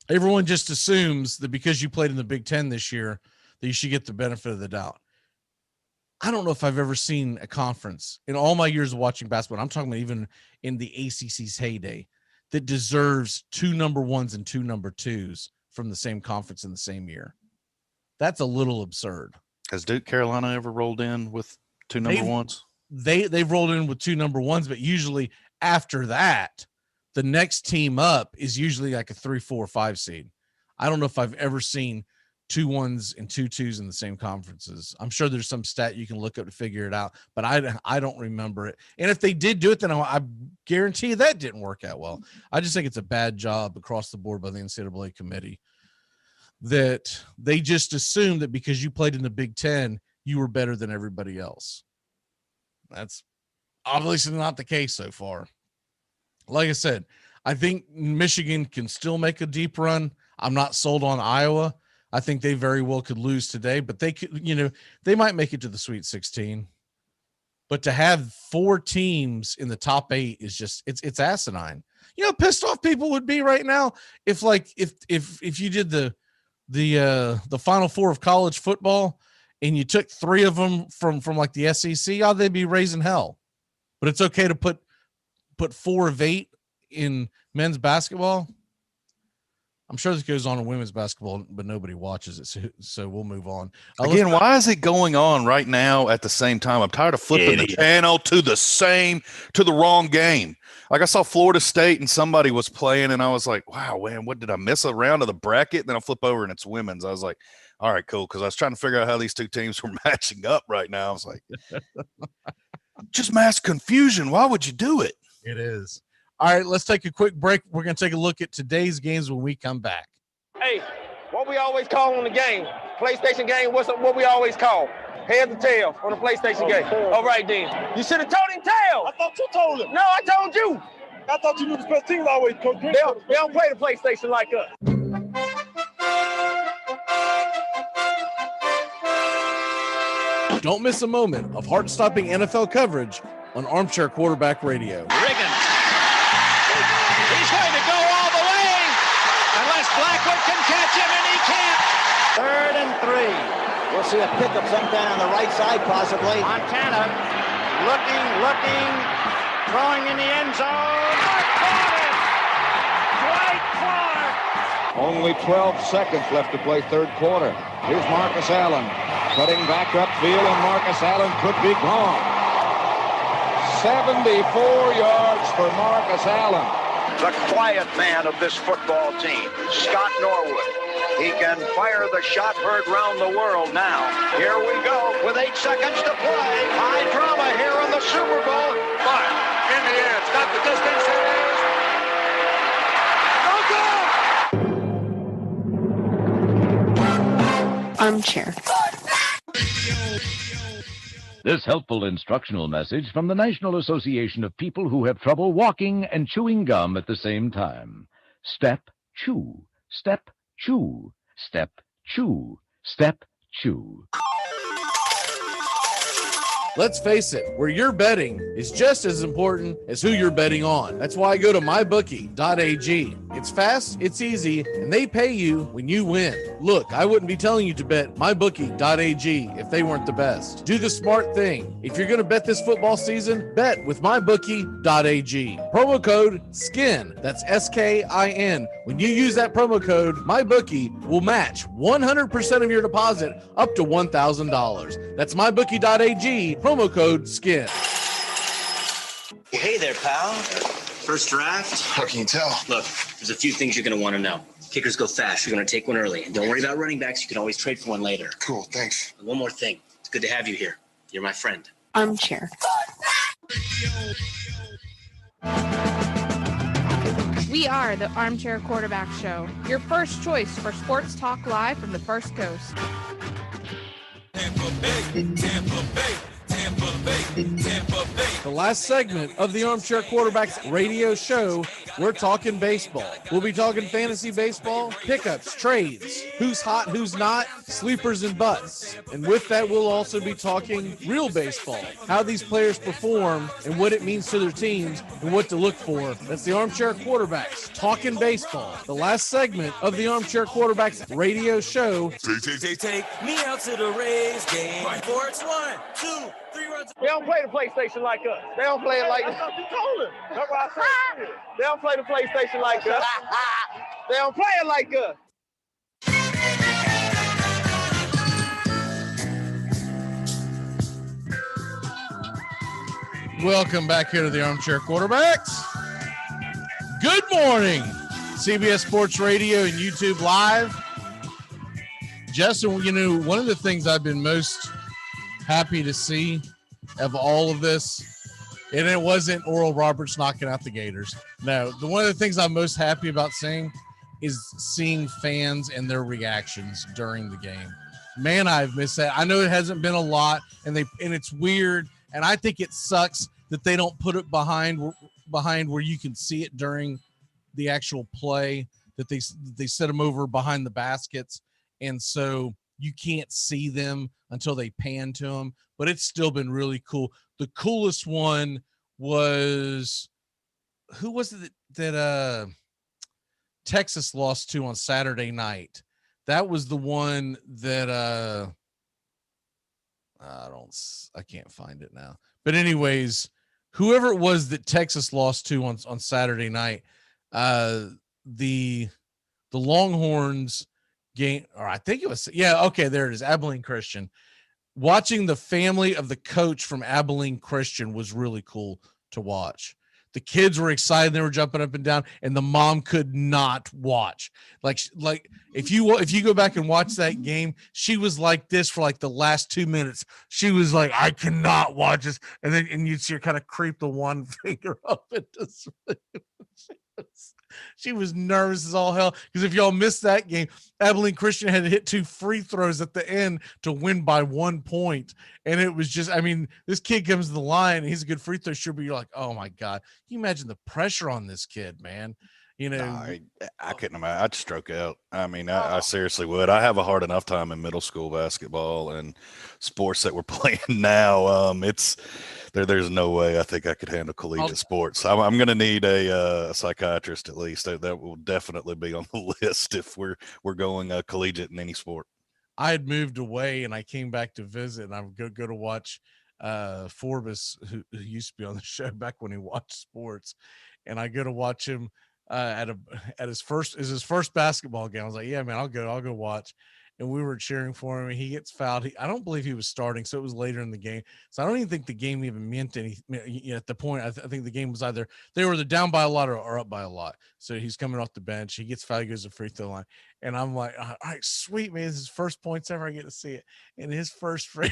everyone just assumes that because you played in the Big Ten this year, that you should get the benefit of the doubt. I don't know if I've ever seen a conference in all my years of watching basketball, I'm talking about even in the ACC's heyday, that deserves 2 number 1s and 2 number 2s from the same conference in the same year. That's a little absurd.
Has Duke Carolina ever rolled in with 2 number 1s?
They've rolled in with 2 number 1s, but usually after that, the next team up is usually like a 3, 4, 5 seed. I don't know if I've ever seen 2 1s and 2 2s in the same conferences. I'm sure there's some stat you can look up to figure it out, but I don't remember it. And if they did do it, then I guarantee that didn't work out well. I just think it's a bad job across the board by the NCAA committee, that they just assume that because you played in the Big Ten, you were better than everybody else. That's obviously not the case so far. Like I said, I think Michigan can still make a deep run. I'm not sold on Iowa. I think they very well could lose today, but they could, they might make it to the Sweet 16. But to have 4 teams in the top 8 is just, it's asinine. Pissed off people would be right now if you did the Final Four of college football and you took 3 of them from like the SEC, they'd be raising hell. But it's okay to put 4 of 8 in men's basketball. I'm sure this goes on in women's basketball, but nobody watches it, so we'll move on.
Again, why is it going on right now at the same time? I'm tired of flipping the channel to the wrong game. Like I saw Florida State and somebody was playing, and I was like, wow, man, what did I miss a round of the bracket? And then I flip over and it's women's. I was like, all right, cool, because I was trying to figure out how these 2 teams were matching up right now. I was like, just mass confusion. Why would you do it?
It is. All right, let's take a quick break. We're going to take a look at today's games when we come back.
Hey, what we always call on the game, PlayStation game, what we always call? Heads or tails on the PlayStation game. All right, then. You should have told him tails. I thought you told him. No, I told you. I thought you knew the special teams always coach. They don't play the PlayStation like us.
Don't miss a moment of heart-stopping NFL coverage on Armchair Quarterback Radio.
Riggins. He's going to go all the way unless Blackwood can catch him, and he can't.
3rd and 3. We'll see a pickup sometime on the right side, possibly.
Montana looking, throwing in the end zone. Caught it! Dwight Clark!
Only 12 seconds left to play 3rd quarter. Here's Marcus Allen cutting back upfield, and Marcus Allen could be gone. 74 yards for Marcus Allen.
The quiet man of this football team, Scott Norwood. He can fire the shot heard round the world now. Here we go with 8 seconds to play. High drama here in the Super Bowl. But in the air, it's got the distance.
Armchair.
This helpful instructional message from the National Association of People Who Have Trouble Walking and Chewing Gum at the same time. Step, chew. Step, chew. Step, chew. Step, chew.
Let's face it, where you're betting is just as important as who you're betting on. That's why I go to mybookie.ag. It's fast, it's easy, and they pay you when you win. Look, I wouldn't be telling you to bet mybookie.ag if they weren't the best. Do the smart thing. If you're going to bet this football season, bet with mybookie.ag. Promo code SKIN. That's SKIN. When you use that promo code, MyBookie will match 100% of your deposit up to $1,000. That's mybookie.ag. Promo code SKIN.
Hey there, pal. First draft?
How can you tell?
Look, there's a few things you're going to want to know. Kickers go fast. You're going to take one early. And don't worry about running backs. You can always trade for one later.
Cool, thanks.
And one more thing. It's good to have you here. You're my friend.
Armchair.
We are the Armchair Quarterback Show, your first choice for sports talk live from the First Coast.
Tampa Bay, Tampa Bay, Tampa Bay, Tampa Bay.
The last segment of the Armchair Quarterbacks radio show, we're talking baseball. We'll be talking fantasy baseball, pickups, trades, who's hot, who's not, sleepers and butts. And with that, we'll also be talking real baseball, how these players perform and what it means to their teams and what to look for. That's the Armchair Quarterbacks talking baseball. The last segment of the Armchair Quarterbacks radio show.
Take me out to the Rays game. Before it's 1, 2, 3 runs.
They don't play the PlayStation like us. They don't play it like us. You told him. That's what I said. They don't play the PlayStation like us. They don't play it like us.
Welcome back here to the Armchair Quarterbacks. Good morning, CBS Sports Radio and YouTube Live. Justin, you know, one of the things I've been most happy to see of all of this, and it wasn't Oral Roberts knocking out the Gators. No, one of the things I'm most happy about seeing is seeing fans and their reactions during the game. Man, I've missed that. I know it hasn't been a lot, and it's weird, and I think it sucks that they don't put it behind where you can see it during the actual play, that they set them over behind the baskets, and so you can't see them until they pan to them. But it's still been really cool. The coolest one was, who was it that Texas lost to on Saturday night? That was the one that I can't find it now. But anyways, whoever it was that Texas lost to on Saturday night, the Longhorns game, or I think it was, yeah, okay, there it is, Abilene Christian. Watching the family of the coach from Abilene Christian was really cool to watch. The kids were excited. They were jumping up and down, and the mom could not watch. Like if you go back and watch that game, she was like this for like the last 2 minutes. She was like, I cannot watch this. And you'd see her kind of creep the one finger up into sleep. She was nervous as all hell, because if y'all missed that game, Abilene Christian had to hit 2 free throws at the end to win by 1 point. And it was just, I mean, this kid comes to the line and he's a good free throw shooter, but you're like, oh my God, can you imagine the pressure on this kid, man? You know,
I couldn't imagine. I'd stroke out. I mean, I seriously would. I have a hard enough time in middle school basketball and sports that we're playing now. There's no way I think I could handle collegiate sports. I'm going to need a psychiatrist at least. That will definitely be on the list if we're going collegiate in any sport.
I had moved away and I came back to visit, and I'm go to watch Forbes, who used to be on the show back when he watched sports, and I go to watch him at his first basketball game. I was like, yeah, man, I'll go watch. And we were cheering for him, and he gets fouled. I don't believe he was starting, so it was later in the game. So I don't even think the game even meant anything at the point. I think the game was either they were down by a lot or up by a lot. So he's coming off the bench. He gets fouled, goes to free throw line. And I'm like, all right, sweet, man. This is his first points ever. I get to see it. And his first free.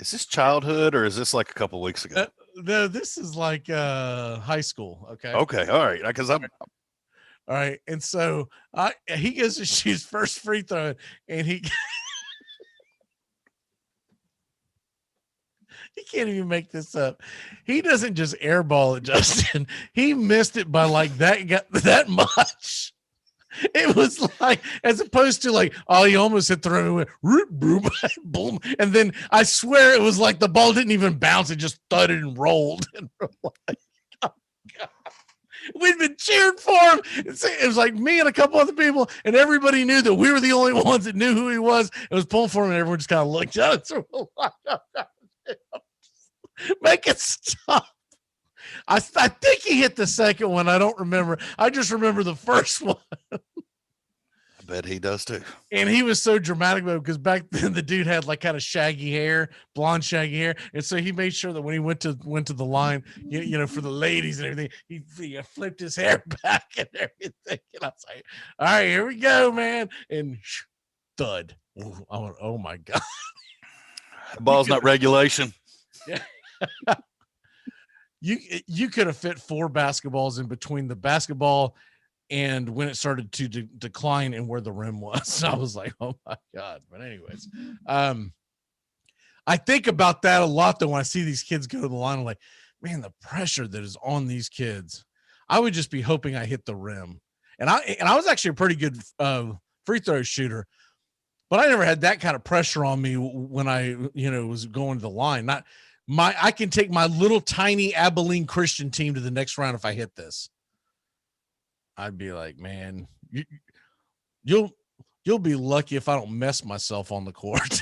Is this childhood or is this like a couple weeks ago?
No, this is like high school. Okay.
Okay. All right. Because I'm.
All right. And so he goes to shoot his first free throw, and he can't even make this up. He doesn't just airball it, Justin. He missed it by like that much. It was like, as opposed to like, oh, he almost hit the rim and went boom. And then I swear it was like the ball didn't even bounce. It just thudded and rolled. And we're like, oh, God. We'd been cheering for him. It was like me and a couple other people, and everybody knew that we were the only ones that knew who he was. It was pulling for him, and everyone just kind of looked at us. Make it stop. I think he hit the second one. I don't remember. I just remember the first one.
I bet he does too.
And he was so dramatic about it because back then the dude had like kind of shaggy hair, blonde shaggy hair, and so he made sure that when he went to the line, you know, for the ladies and everything, he flipped his hair back and everything. And I was like, "All right, here we go, man!" And thud. Ooh, I went, "Oh my God!"
The ball's not regulation.
Yeah. you could have fit 4 basketballs in between the basketball and when it started to decline and where the rim was. So I was like, oh my God. But anyways, I think about that a lot though when I see these kids go to the line. I'm like, man, the pressure that is on these kids. I would just be hoping I hit the rim. And I was actually a pretty good free throw shooter, but I never had that kind of pressure on me when I, was going to the line. I can take my little tiny Abilene Christian team to the next round if I hit this. I'd be like, man, you'll be lucky if I don't mess myself on the court.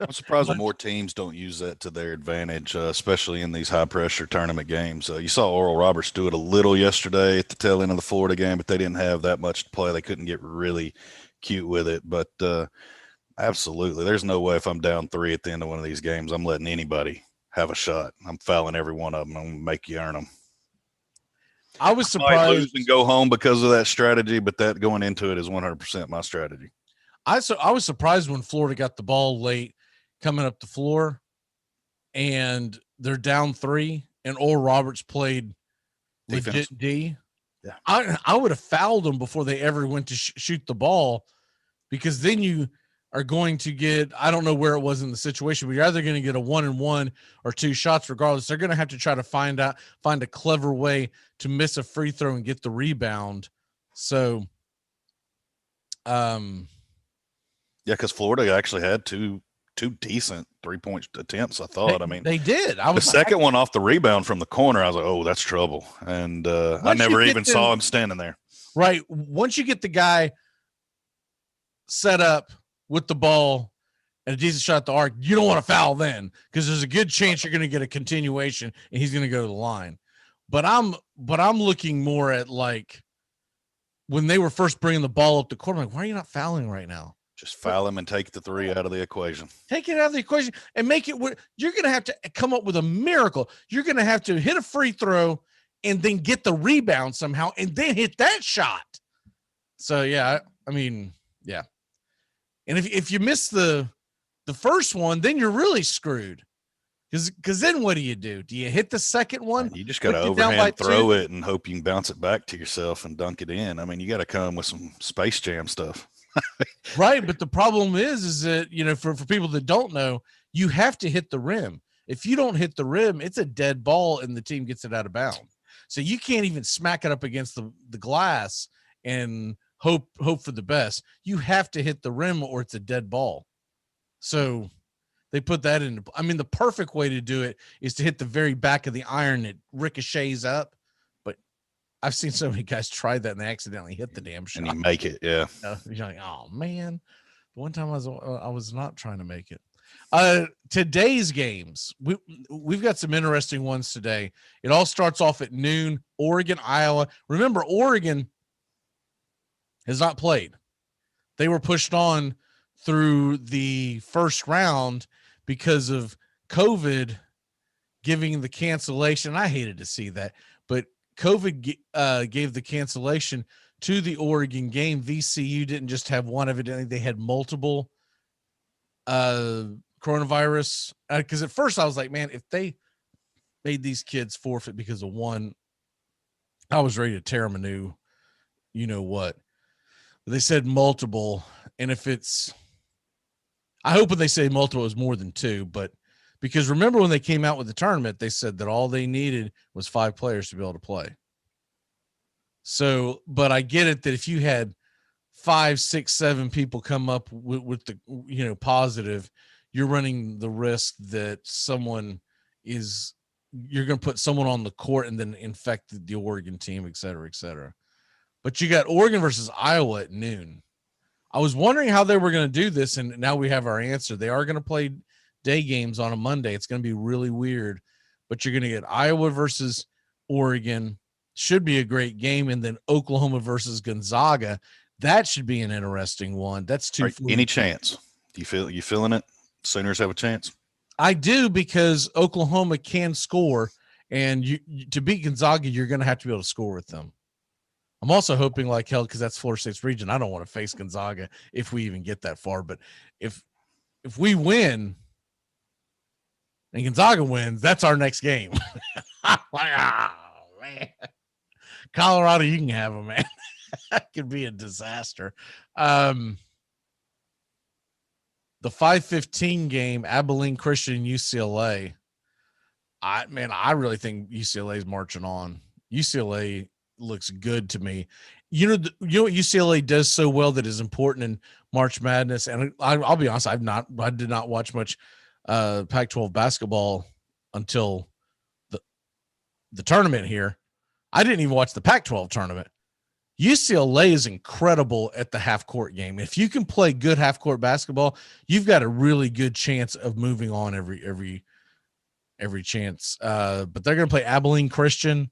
I'm surprised that more teams don't use that to their advantage, especially in these high-pressure tournament games. You saw Oral Roberts do it a little yesterday at the tail end of the Florida game, but they didn't have that much to play. They couldn't get really cute with it. But absolutely, there's no way if I'm down 3 at the end of one of these games, I'm letting anybody have a shot. I'm fouling every one of them. I'm going to make you earn them.
I was surprised.
I might lose and go home because of that strategy, but that going into it is 100% my strategy.
I was surprised when Florida got the ball late coming up the floor and they're down 3 and Oral Roberts played
defense.
Legit D.
Yeah.
I would have fouled them before they ever went to shoot the ball, because then you are going to get, I don't know where it was in the situation, but you're either going to get a 1-and-1 or 2 shots. Regardless, they're going to have to try to find a clever way to miss a free throw and get the rebound. So,
yeah, because Florida actually had two decent 3-point attempts, I thought.
They did.
The second one off the rebound from the corner, I was like, oh, that's trouble. And I never even saw him standing there.
Right. Once you get the guy set up with the ball and a decent shot at the arc, you don't want to foul then, because there's a good chance you're going to get a continuation and he's going to go to the line. But I'm looking more at like when they were first bringing the ball up the court. I'm like, why are you not fouling right now?
Just foul him and take the 3 out of the equation.
Take it out of the equation and make it. You're going to have to come up with a miracle. You're going to have to hit a free throw and then get the rebound somehow and then hit that shot. So yeah, I mean, yeah. And if you miss the first one, then you're really screwed. Because then what do? Do you hit the second one?
You just got to overhand throw it and hope you can bounce it back to yourself and dunk it in. I mean, you got to come with some Space Jam stuff.
Right. But the problem is that, for people that don't know, you have to hit the rim. If you don't hit the rim, it's a dead ball and the team gets it out of bounds. So you can't even smack it up against the glass and hope for the best. You have to hit the rim or it's a dead ball. So they put that in. I mean, the perfect way to do it is to hit the very back of the iron that ricochets up. But I've seen so many guys try that and they accidentally hit the damn shot.
And you make it, yeah.
You're like, oh man. One time I was not trying to make it. Today's games, we've got some interesting ones today. It all starts off at noon. Oregon, Iowa. Remember, Oregon has not played. They were pushed on through the first round because of COVID giving the cancellation. I hated to see that, but COVID gave the cancellation to the Oregon game. VCU didn't just have one, evidently they had multiple coronavirus. Because at first I was like, man, if they made these kids forfeit because of one, I was ready to tear them a new, you know what. They said multiple, and if it's, I hope when they say multiple is more than 2, but because remember when they came out with the tournament, they said that all they needed was 5 players to be able to play. So, but I get it that if you had 5, 6, 7 people come up with the, positive, you're running the risk that you're going to put someone on the court and then infect the Oregon team, et cetera, et cetera. But you got Oregon versus Iowa at noon. I was wondering how they were going to do this, and now we have our answer. They are going to play day games on a Monday. It's going to be really weird, but you're going to get Iowa versus Oregon. Should be a great game, and then Oklahoma versus Gonzaga. That should be an interesting one. That's too.
Right, any chance? You feeling it? Sooners have a chance.
I do, because Oklahoma can score, and to beat Gonzaga, you're going to have to be able to score with them. I'm also hoping like hell, because that's Florida State's region. I don't want to face Gonzaga if we even get that far. But if we win and Gonzaga wins, that's our next game. Like, oh, man. Colorado, you can have them, man. That could be a disaster. The 5:15 game, Abilene Christian UCLA. I really think UCLA is marching on. UCLA looks good to me. You know what UCLA does so well that is important in March Madness, and I'll be honest, I did not watch much Pac-12 basketball until the tournament here. I didn't even watch the Pac-12 tournament. UCLA is incredible at the half-court game. If you can play good half-court basketball, you've got a really good chance of moving on every chance. But they're going to play Abilene Christian.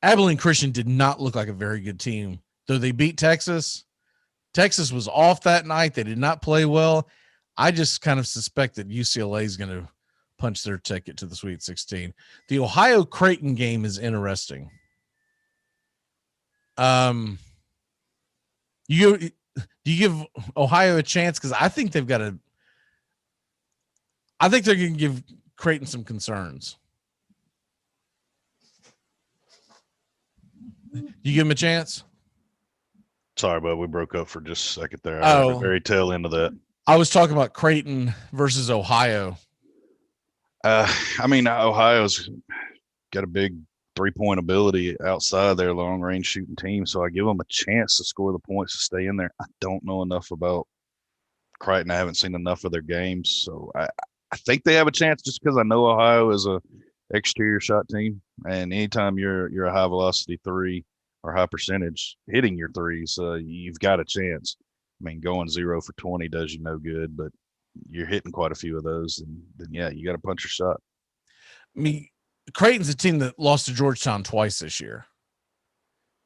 Abilene Christian did not look like a very good team, though they beat Texas. Texas was off that night. They did not play well. I just kind of suspect that UCLA is going to punch their ticket to the Sweet 16. The Ohio Creighton game is interesting. Do you give Ohio a chance? Because I think they've got I think they're going to give Creighton some concerns. You give him a chance?
Sorry, but we broke up for just a second there.
Oh,
the very tail end of that.
I was talking about Creighton versus Ohio.
I mean, Ohio's got a big 3-point ability outside their long range shooting team, so I give them a chance to score the points to stay in there. I don't know enough about Creighton. I haven't seen enough of their games, so I think they have a chance just because I know Ohio is a exterior shot team, and anytime you're a high velocity three or high percentage hitting your threes, you've got a chance. I mean, going 0 for 20 does you no good, but you're hitting quite a few of those, and then yeah, you got to punch your shot.
I mean, Creighton's a team that lost to Georgetown twice this year,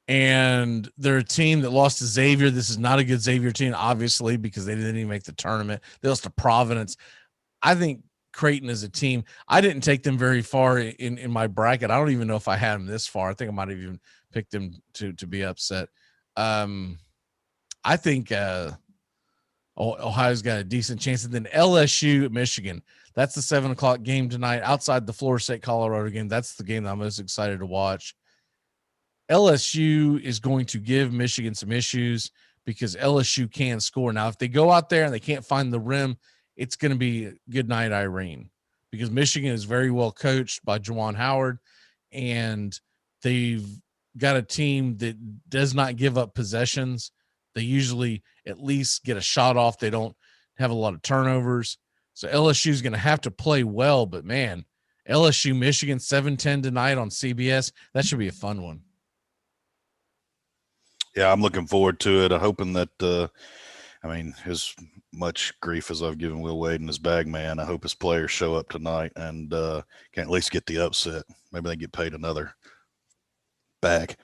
and they're a team that lost to Xavier. This is not a good Xavier team, obviously, because they didn't even make the tournament. They lost to Providence. I think Creighton is a team. I didn't take them very far in my bracket. I don't even know if I had them this far. I think I might have even picked them to be upset. I think Ohio's got a decent chance. And then LSU, Michigan. That's the 7:00 game tonight outside the Florida State Colorado game. That's the game that I'm most excited to watch. LSU is going to give Michigan some issues because LSU can score. Now, if they go out there and they can't find the rim, it's going to be good night, Irene, because Michigan is very well coached by Juwan Howard, and they've got a team that does not give up possessions. They usually at least get a shot off. They don't have a lot of turnovers. So LSU is going to have to play well, but man, LSU, Michigan, 7:10 tonight on CBS. That should be a fun one.
Yeah, I'm looking forward to it. I'm hoping that, as much grief as I've given Will Wade and his bag man, I hope his players show up tonight and can at least get the upset. Maybe they get paid another bag.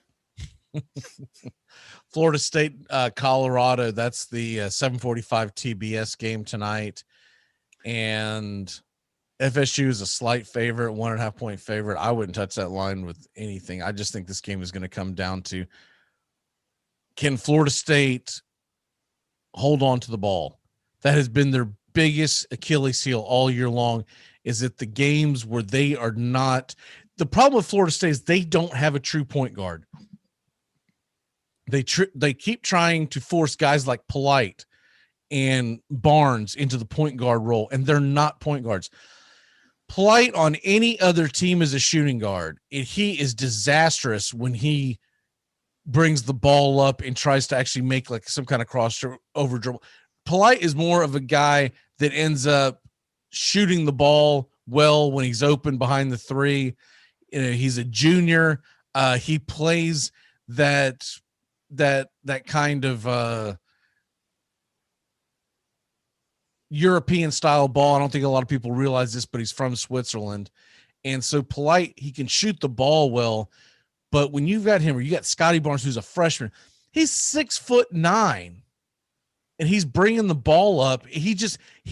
Florida State, Colorado. That's the 7:45 TBS game tonight. And FSU is a slight favorite, 1.5 point favorite. I wouldn't touch that line with anything. I just think this game is going to come down to, can Florida State hold on to the ball? That has been their biggest Achilles heel all year long, is that the games where they are not – the problem with Florida State is they don't have a true point guard. They keep trying to force guys like Polite and Barnes into the point guard role, and they're not point guards. Polite on any other team is a shooting guard. He is disastrous when he brings the ball up and tries to actually make like some kind of crossover dribble. Polite is more of a guy that ends up shooting the ball well when he's open behind the three. You know, he's a junior. He plays that kind of European style ball. I don't think a lot of people realize this, but he's from Switzerland. And so Polite, he can shoot the ball well, but when you've got him, or you got Scotty Barnes, who's a freshman, he's 6'9", and he's bringing the ball up. He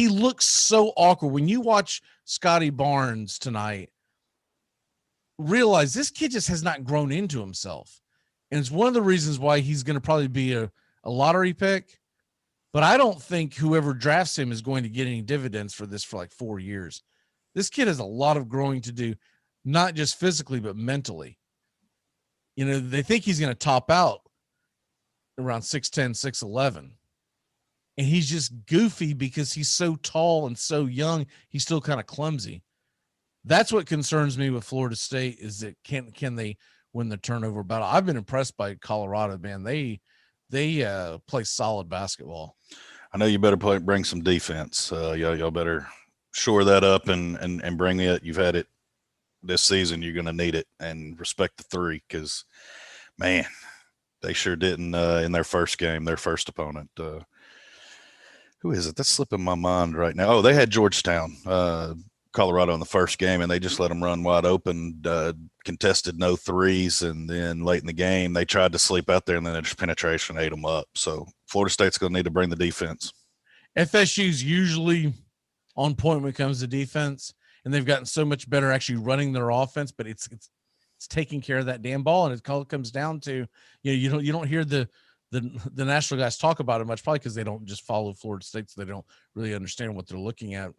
looks so awkward. When you watch Scotty Barnes tonight, realize this kid just has not grown into himself. And it's one of the reasons why he's going to probably be a lottery pick. But I don't think whoever drafts him is going to get any dividends for this for like 4 years. This kid has a lot of growing to do. not just physically, but mentally. You know, they think he's going to top out around 6'10", 6'11". And he's just goofy because he's so tall and so young. He's still kind of clumsy. That's what concerns me with Florida State, is that can they win the turnover battle? I've been impressed by Colorado, man. They play solid basketball.
I know you better bring some defense. Y'all better shore that up and bring it. You've had it this season. You're going to need it, and respect the three, because, man, they sure didn't in their first game, their first opponent. Who is it? That's slipping my mind right now. Oh, they had Georgetown, Colorado in the first game, and they just let them run wide open, contested no threes, and then late in the game they tried to sleep out there, and then their penetration ate them up. So Florida State's going to need to bring the defense. FSU's
usually on point when it comes to defense, and they've gotten so much better actually running their offense, but it's taking care of that damn ball, and it comes down to, you don't hear the national guys talk about it much, probably because they don't just follow Florida State, so they don't really understand what they're looking at.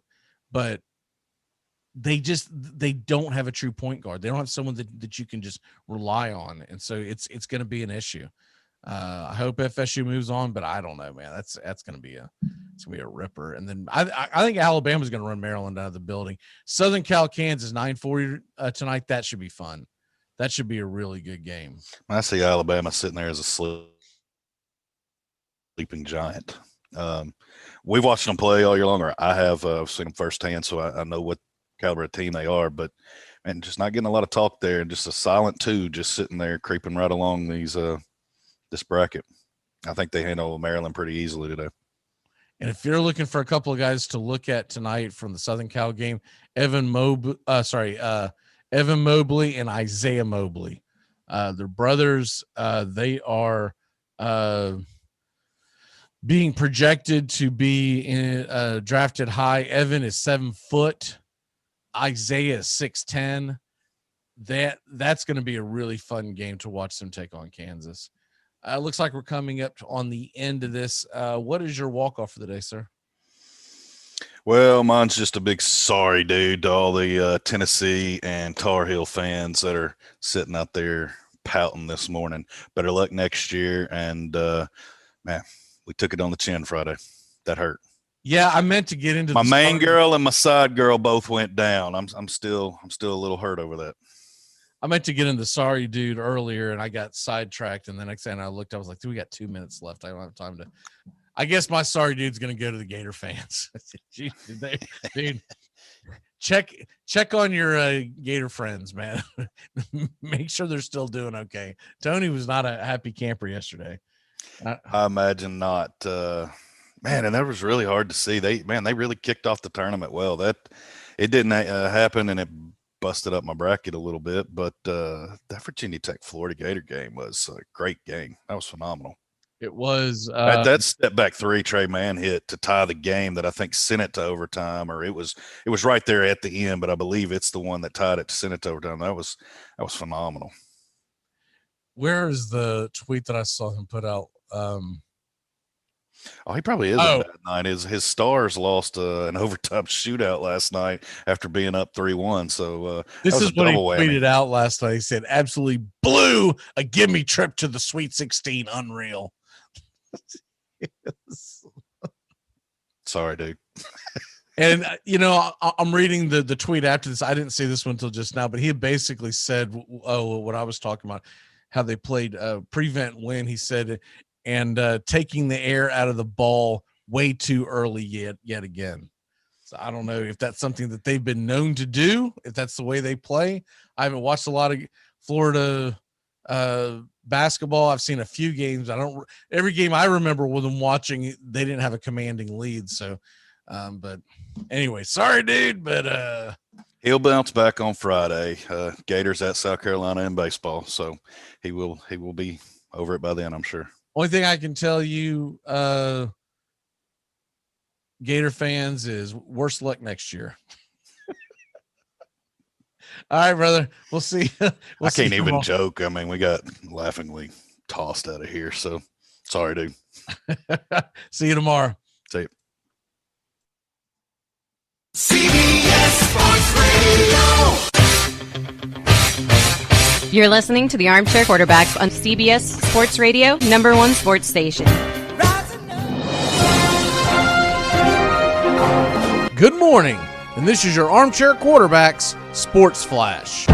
But they don't have a true point guard. They don't have someone that you can just rely on, and so it's going to be an issue. I hope FSU moves on, but I don't know, man. That's going to be a ripper. And then I think Alabama's going to run Maryland out of the building. Southern Cal, Kansas, 9:40 tonight. That should be fun. That should be a really good game.
I see Alabama sitting there as a sleeping giant. We've watched them play all year long, or I have. I've seen them firsthand, so I know what caliber of team they are. But, man, just not getting a lot of talk there, and just a silent two just sitting there creeping right along this bracket. I think they handle Maryland pretty easily today.
And if you're looking for a couple of guys to look at tonight from the Southern Cal game, Evan Mobley and Isaiah Mobley. They're brothers. They are being projected to be drafted high. Evan is 7 foot. Isaiah is 6'10". That's going to be a really fun game to watch them take on Kansas. Looks like we're coming up on the end of this. What is your walk-off for the day, sir?
Well, mine's just a big sorry, dude, to all the Tennessee and Tar Heel fans that are sitting out there pouting this morning. Better luck next year. And, man, we took it on the chin Friday. That hurt.
Yeah, I meant to get into
my main girl and my side girl both went down. I'm still a little hurt over that.
I meant to get into sorry dude earlier, and I got sidetracked. And the next thing I looked, I was like, "Dude, we got 2 minutes left. I don't have time to." I guess my sorry dude's going to go to the Gator fans. Dude, check on your Gator friends, man. Make sure they're still doing okay. Tony was not a happy camper yesterday.
I imagine not. Man, and that was really hard to see. They really kicked off the tournament well. That it didn't happen, and it busted up my bracket a little bit, but that Virginia Tech Florida Gator game was a great game. That was phenomenal.
It was
that step back three Trey Mann hit to tie the game that I think sent it to overtime, or it was right there at the end, but I believe it's the one that tied it to send it to overtime. That was phenomenal.
Where is the tweet that I saw him put out?
He probably is on that night. His Stars lost an overtime shootout last night after being up 3-1. So
this is what he tweeted out last night. He said, "Absolutely blew a gimme trip to the Sweet 16. Unreal."
Sorry, dude.
And I'm reading the tweet after this. I didn't see this one until just now, but he basically said, what I was talking about, how they played prevent win. He said, and taking the air out of the ball way too early yet again. So I don't know if that's something that they've been known to do, if that's the way they play. I haven't watched a lot of Florida basketball. I've seen a few games. Every game I remember with them watching, they didn't have a commanding lead. So, but anyway, sorry, dude, but
he'll bounce back on Friday. Gators at South Carolina in baseball, so he will be over it by then, I'm sure.
Only thing I can tell you, Gator fans, is worse luck next year. All right, brother. We'll see.
I can't even joke. I mean, we got laughingly tossed out of here. So sorry, dude.
See you tomorrow.
See you.
CBS Sports Radio.
You're listening to the Armchair Quarterbacks on CBS Sports Radio, #1 sports station.
Good morning, and this is your Armchair Quarterbacks Sports Flash.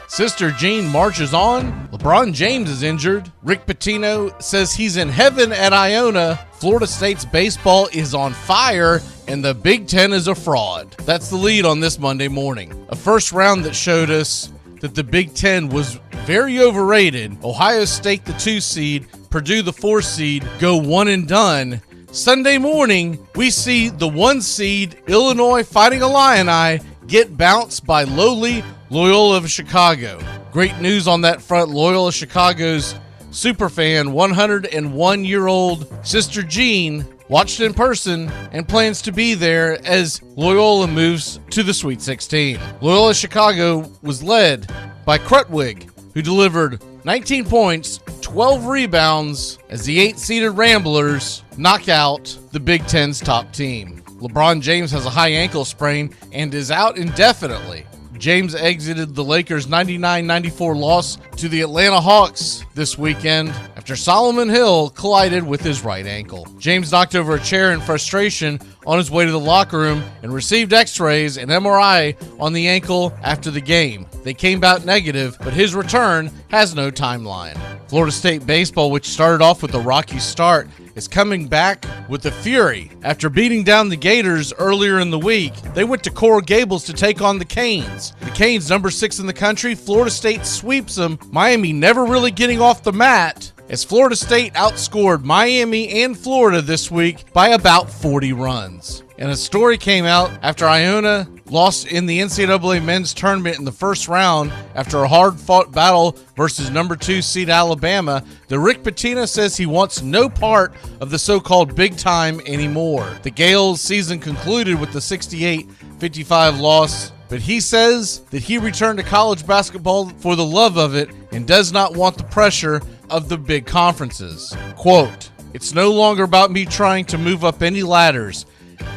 Sister Jean marches on. LeBron James is injured. Rick Pitino says he's in heaven at Iona. Florida State's baseball is on fire, and the Big Ten is a fraud. That's the lead on this Monday morning. A first round that showed us that the Big Ten was very overrated. Ohio State, the 2 seed, Purdue, the 4 seed, go one and done. Sunday morning, we see the 1 seed, Illinois Fighting Illini, get bounced by lowly Loyola of Chicago. Great news on that front. Loyola Chicago's superfan, 101-year-old Sister Jean, watched in person and plans to be there as Loyola moves to the Sweet 16. Loyola Chicago was led by Krutwig, who delivered 19 points, 12 rebounds as the 8-seeded Ramblers knock out the Big Ten's top team. LeBron James has a high ankle sprain and is out indefinitely. James exited the Lakers' 99-94 loss to the Atlanta Hawks this weekend after Solomon Hill collided with his right ankle. James knocked over a chair in frustration on his way to the locker room and received x-rays and MRI on the ankle after the game. They came out negative, but his return has no timeline. Florida State baseball, which started off with a rocky start, is coming back with a fury. After beating down the Gators earlier in the week, they went to Coral Gables to take on the Canes. The Canes, number 6 in the country. Florida State sweeps them. Miami never really getting off the mat, as Florida State outscored Miami and Florida this week by about 40 runs. And a story came out after Iona lost in the NCAA men's tournament in the first round after a hard-fought battle versus number 2 seed Alabama. The Rick Pitino says he wants no part of the so-called big time anymore. The Gales' season concluded with the 68-55 loss, but he says that he returned to college basketball for the love of it and does not want the pressure of the big conferences. Quote, "It's no longer about me trying to move up any ladders,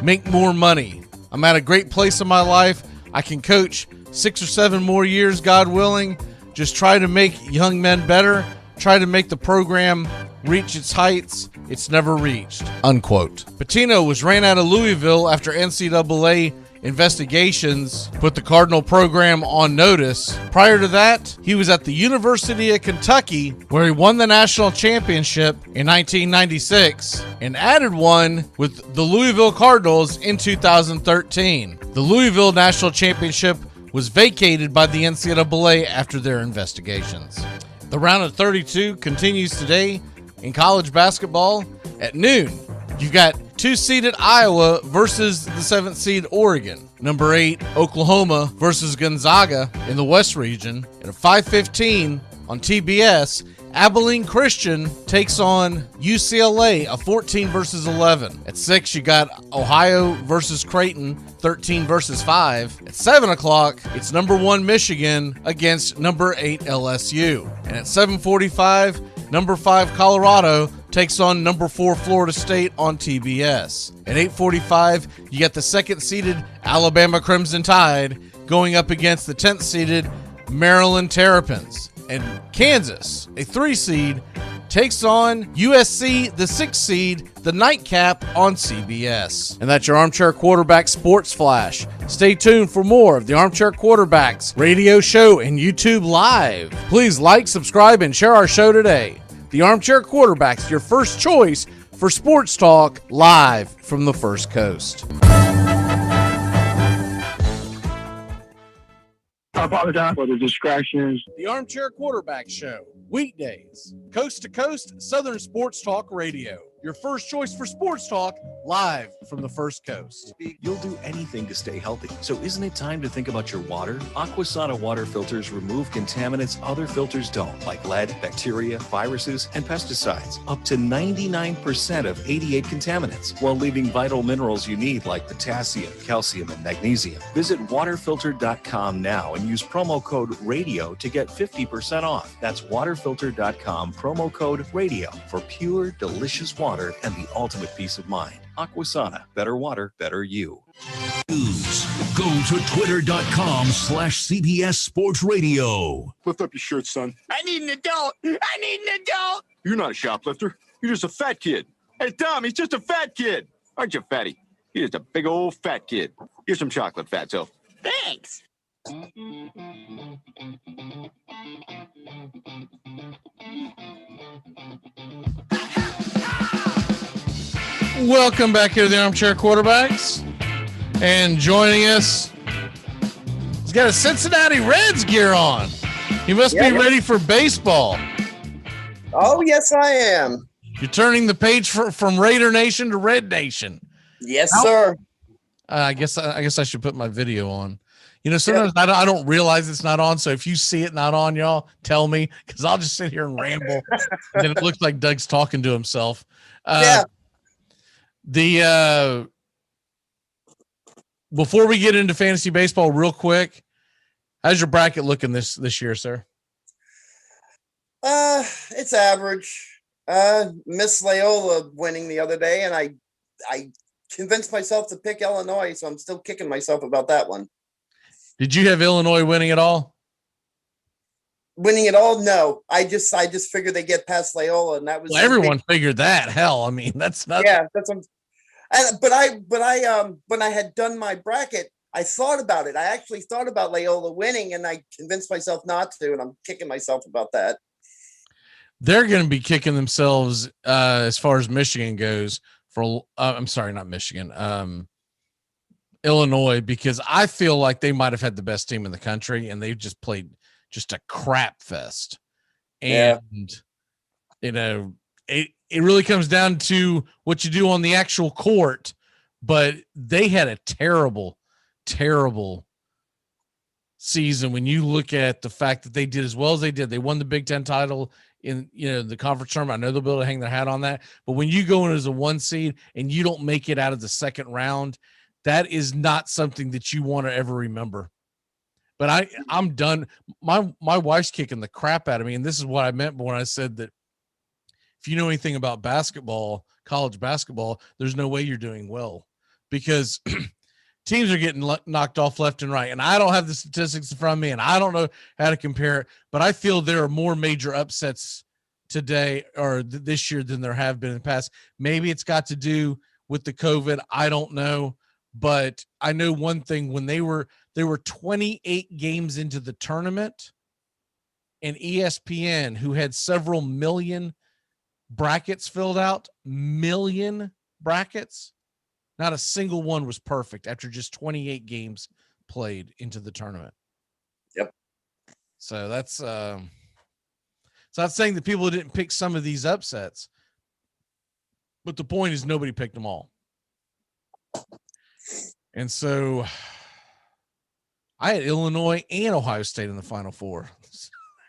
make more money. I'm at a great place in my life. I can coach 6 or 7 more years, God willing. Just try to make young men better, try to make the program reach its heights it's never reached," unquote. Pitino was ran out of Louisville after NCAA investigations put the Cardinal program on notice. Prior to that, he was at the University of Kentucky, where he won the national championship in 1996 and added one with the Louisville Cardinals in 2013. The Louisville national championship was vacated by the NCAA after their investigations. The round of 32 continues today in college basketball. At noon, you've got 2-seeded Iowa versus the 7th seed Oregon. Number 8, Oklahoma versus Gonzaga in the West region. At 5:15 on TBS, Abilene Christian takes on UCLA, a 14 versus 11. At 6, you got Ohio versus Creighton, 13 versus 5. At 7 o'clock, it's number 1 Michigan against number 8 LSU. And at 7:45, number 5 Colorado takes on number 4 Florida State on TBS. At 8:45, you got the 2nd-seeded Alabama Crimson Tide going up against the 10th-seeded Maryland Terrapins. And Kansas, a 3 seed, takes on USC, the 6 seed, the nightcap on CBS. And that's your Armchair Quarterback Sports Flash. Stay tuned for more of the Armchair Quarterbacks radio show and YouTube Live. Please like, subscribe, and share our show today. The Armchair Quarterbacks, your first choice for sports talk live from the First Coast.
I apologize for the distractions.
The Armchair Quarterback Show, weekdays, coast to coast, Southern Sports Talk Radio. Your first choice for sports talk, live from the First Coast.
You'll do anything to stay healthy, so isn't it time to think about your water? Aquasana water filters remove contaminants other filters don't, like lead, bacteria, viruses, and pesticides. Up to 99% of 88 contaminants, while leaving vital minerals you need like potassium, calcium, and magnesium. Visit waterfilter.com now and use promo code RADIO to get 50% off. That's waterfilter.com, promo code RADIO for pure, delicious water and the ultimate peace of mind. Aquasana, better water, better you.
News. Go to twitter.com/CBS Sports Radio.
Lift up your shirt, son.
I need an adult. I need an adult.
You're not a shoplifter. You're just a fat kid. Hey, Tom, he's just a fat kid. Aren't you, fatty? You're just a big old fat kid. Here's some chocolate, Fatso.
Thanks.
Welcome back here to the Armchair Quarterbacks. And joining us, he's got a Cincinnati Reds gear on. He must be ready for baseball.
Oh, yes, I am.
You're turning the page from Raider Nation to Red Nation.
Yes, sir.
I guess I should put my video on. You know, sometimes I don't realize it's not on. So if you see it not on, y'all, tell me, because I'll just sit here and ramble. And then it looks like Doug's talking to himself. Before we get into fantasy baseball real quick, how's your bracket looking this year, sir?
It's average. Miss Loyola winning the other day, and I convinced myself to pick Illinois, so I'm still kicking myself about that one.
Did you have Illinois winning it all?
Winning it all? No. I just figured they get past Loyola, and that was
everyone figured that. Hell, I mean, that's not.
Yeah, that's what. But I when I had done my bracket, I thought about it. I actually thought about Loyola winning, and I convinced myself not to, and I'm kicking myself about that.
They're going to be kicking themselves as far as Michigan goes. I'm sorry, not Michigan. Illinois, because I feel like they might have had the best team in the country, and they've just played just a crap fest. And you know, it really comes down to what you do on the actual court, but they had a terrible season when you look at the fact that they did as well as they did. They won the Big Ten title in, you know, the conference tournament. I know they'll be able to hang their hat on that, but when you go in as a 1 seed and you don't make it out of the second round, that is not something that you want to ever remember. But I'm done. My wife's kicking the crap out of me, and this is what I meant when I said that if you know anything about basketball, college basketball, there's no way you're doing well, because teams are getting knocked off left and right. And I don't have the statistics in front of me, and I don't know how to compare it, but I feel there are more major upsets today or this year than there have been in the past. Maybe it's got to do with the COVID. I don't know. But I know one thing: when they were 28 games into the tournament, and ESPN, who had several million brackets filled out, million brackets, not a single one was perfect after just 28 games played into the tournament.
Yep.
So that's so I'm saying that people didn't pick some of these upsets, but the point is nobody picked them all. And so I had Illinois and Ohio State in the Final Four.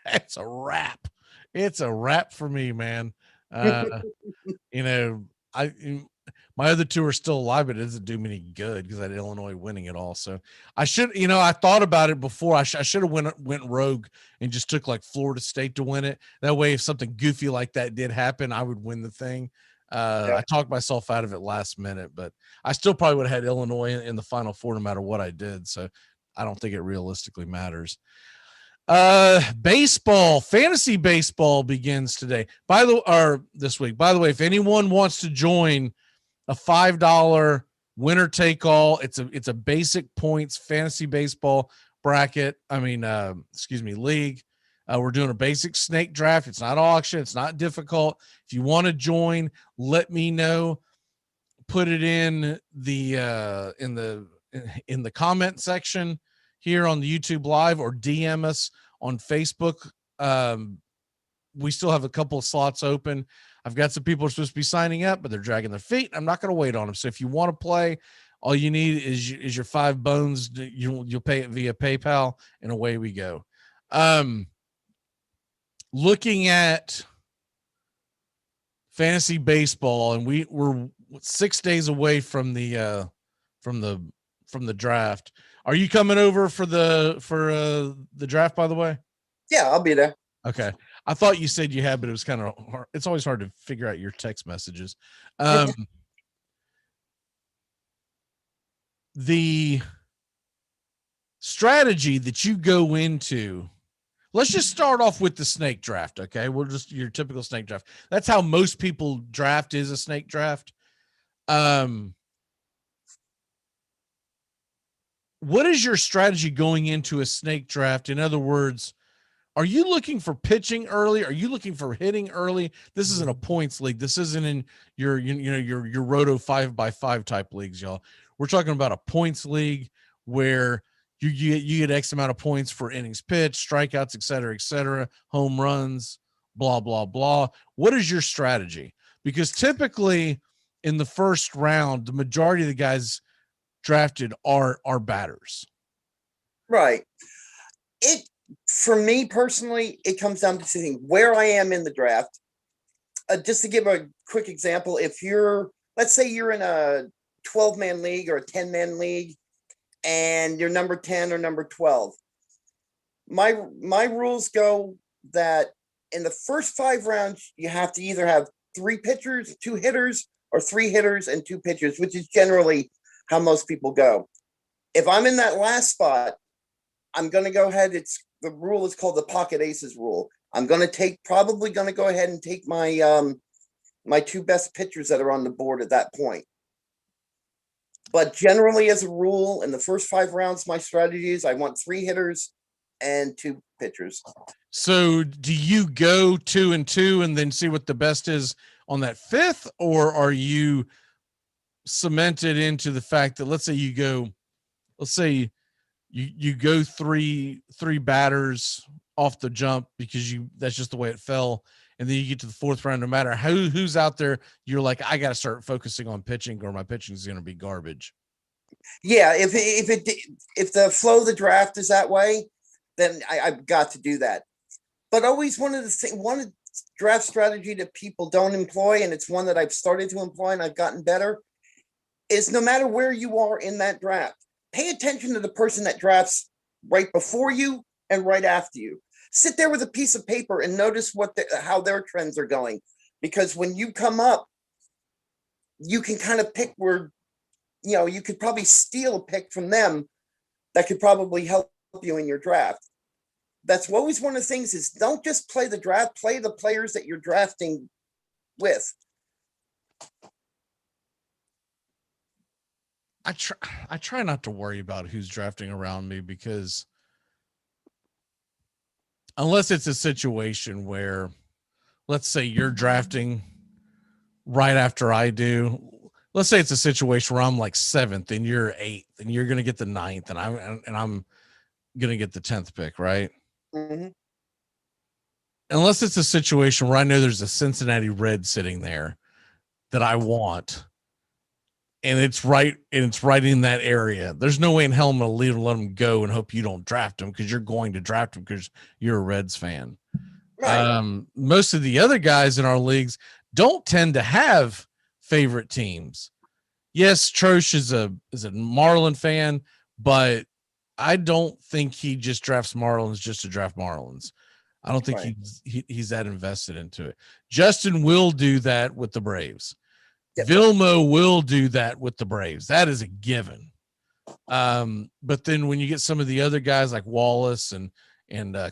That's a wrap. It's a wrap for me, man. You know, my other two are still alive, but it doesn't do me any good because I had Illinois winning it all. So I should, you know, I thought about it before. I should have went rogue and just took like Florida State to win it. That way, if something goofy like that did happen, I would win the thing. I talked myself out of it last minute, but I still probably would have had Illinois in the Final Four no matter what I did. So I don't think it realistically matters. Baseball, fantasy baseball begins today. This week. By the way, if anyone wants to join a $5 winner take all, it's a basic points fantasy baseball bracket. League. We're doing a basic snake draft. It's not auction. It's not difficult. If you want to join, let me know. Put it in the comment section here on the YouTube Live, or DM us on Facebook. We still have a couple of slots open. I've got some people who are supposed to be signing up, but they're dragging their feet. I'm not going to wait on them. So if you want to play, all you need is your 5 bones. You'll pay it via PayPal, and away we go. Looking at fantasy baseball, and we're 6 days away from the draft. Are you coming over for the draft, by the way?
Yeah, I'll be there.
Okay. I thought you said you had, but it was kind of hard. It's always hard to figure out your text messages. the strategy that you go into, let's just start off with the snake draft. Okay. We'll just your typical snake draft. That's how most people draft is a snake draft. What is your strategy going into a snake draft? In other words, are you looking for pitching early? Are you looking for hitting early? This isn't a points league. This isn't in your Roto 5x5 type leagues, y'all. We're talking about a points league where you get X amount of points for innings pitched, strikeouts, et cetera, home runs, blah, blah, blah. What is your strategy? Because typically in the first round, the majority of the guys drafted are batters.
Right. For me personally, it comes down to seeing where I am in the draft. Just to give a quick example, if let's say you're in a 12-man league or a 10-man league, and you're number 10 or number 12, my rules go that in the first 5 rounds, you have to either have 3 pitchers, 2 hitters, or 3 hitters and 2 pitchers, which is generally how most people go. If I'm in that last spot, I'm going to go ahead. The rule is called the pocket aces rule. I'm going to probably going to go ahead and take my my 2 best pitchers that are on the board at that point. But generally, as a rule, in the first 5 rounds, my strategy is I want 3 hitters and 2 pitchers.
So do you go 2 and 2 and then see what the best is on that 5th, or are you cemented into the fact that let's say you go 3 batters off the jump because that's just the way it fell, and then you get to the 4th round, no matter who's out there, you're like, I got to start focusing on pitching or my pitching is going to be garbage.
Yeah, if the flow of the draft is that way, then I've got to do that. But always one draft strategy that people don't employ, and it's one that I've started to employ and I've gotten better, is no matter where you are in that draft, pay attention to the person that drafts right before you and right after you. Sit there with a piece of paper and notice how their trends are going. Because when you come up, you can kind of pick where, you could probably steal a pick from them that could probably help you in your draft. That's always one of the things is don't just play the draft, play the players that you're drafting with.
I try not to worry about who's drafting around me, because unless it's a situation where, let's say you're drafting right after I do. Let's say it's a situation where I'm like 7th and you're 8th and you're going to get the 9th and I'm going to get the 10th pick, right?
Mm-hmm.
Unless it's a situation where I know there's a Cincinnati Red sitting there that I want, and it's right in that area. There's no way in hell I'm going to let them go and hope you don't draft them, because you're going to draft them because you're a Reds fan. Right. Most of the other guys in our leagues don't tend to have favorite teams. Yes, Trosh is a Marlin fan, but I don't think he just drafts Marlins just to draft Marlins. I don't think he's that invested into it. Justin will do that with the Braves. Yep. Vilmo will do that with the Braves. That is a given. But then when you get some of the other guys like Wallace and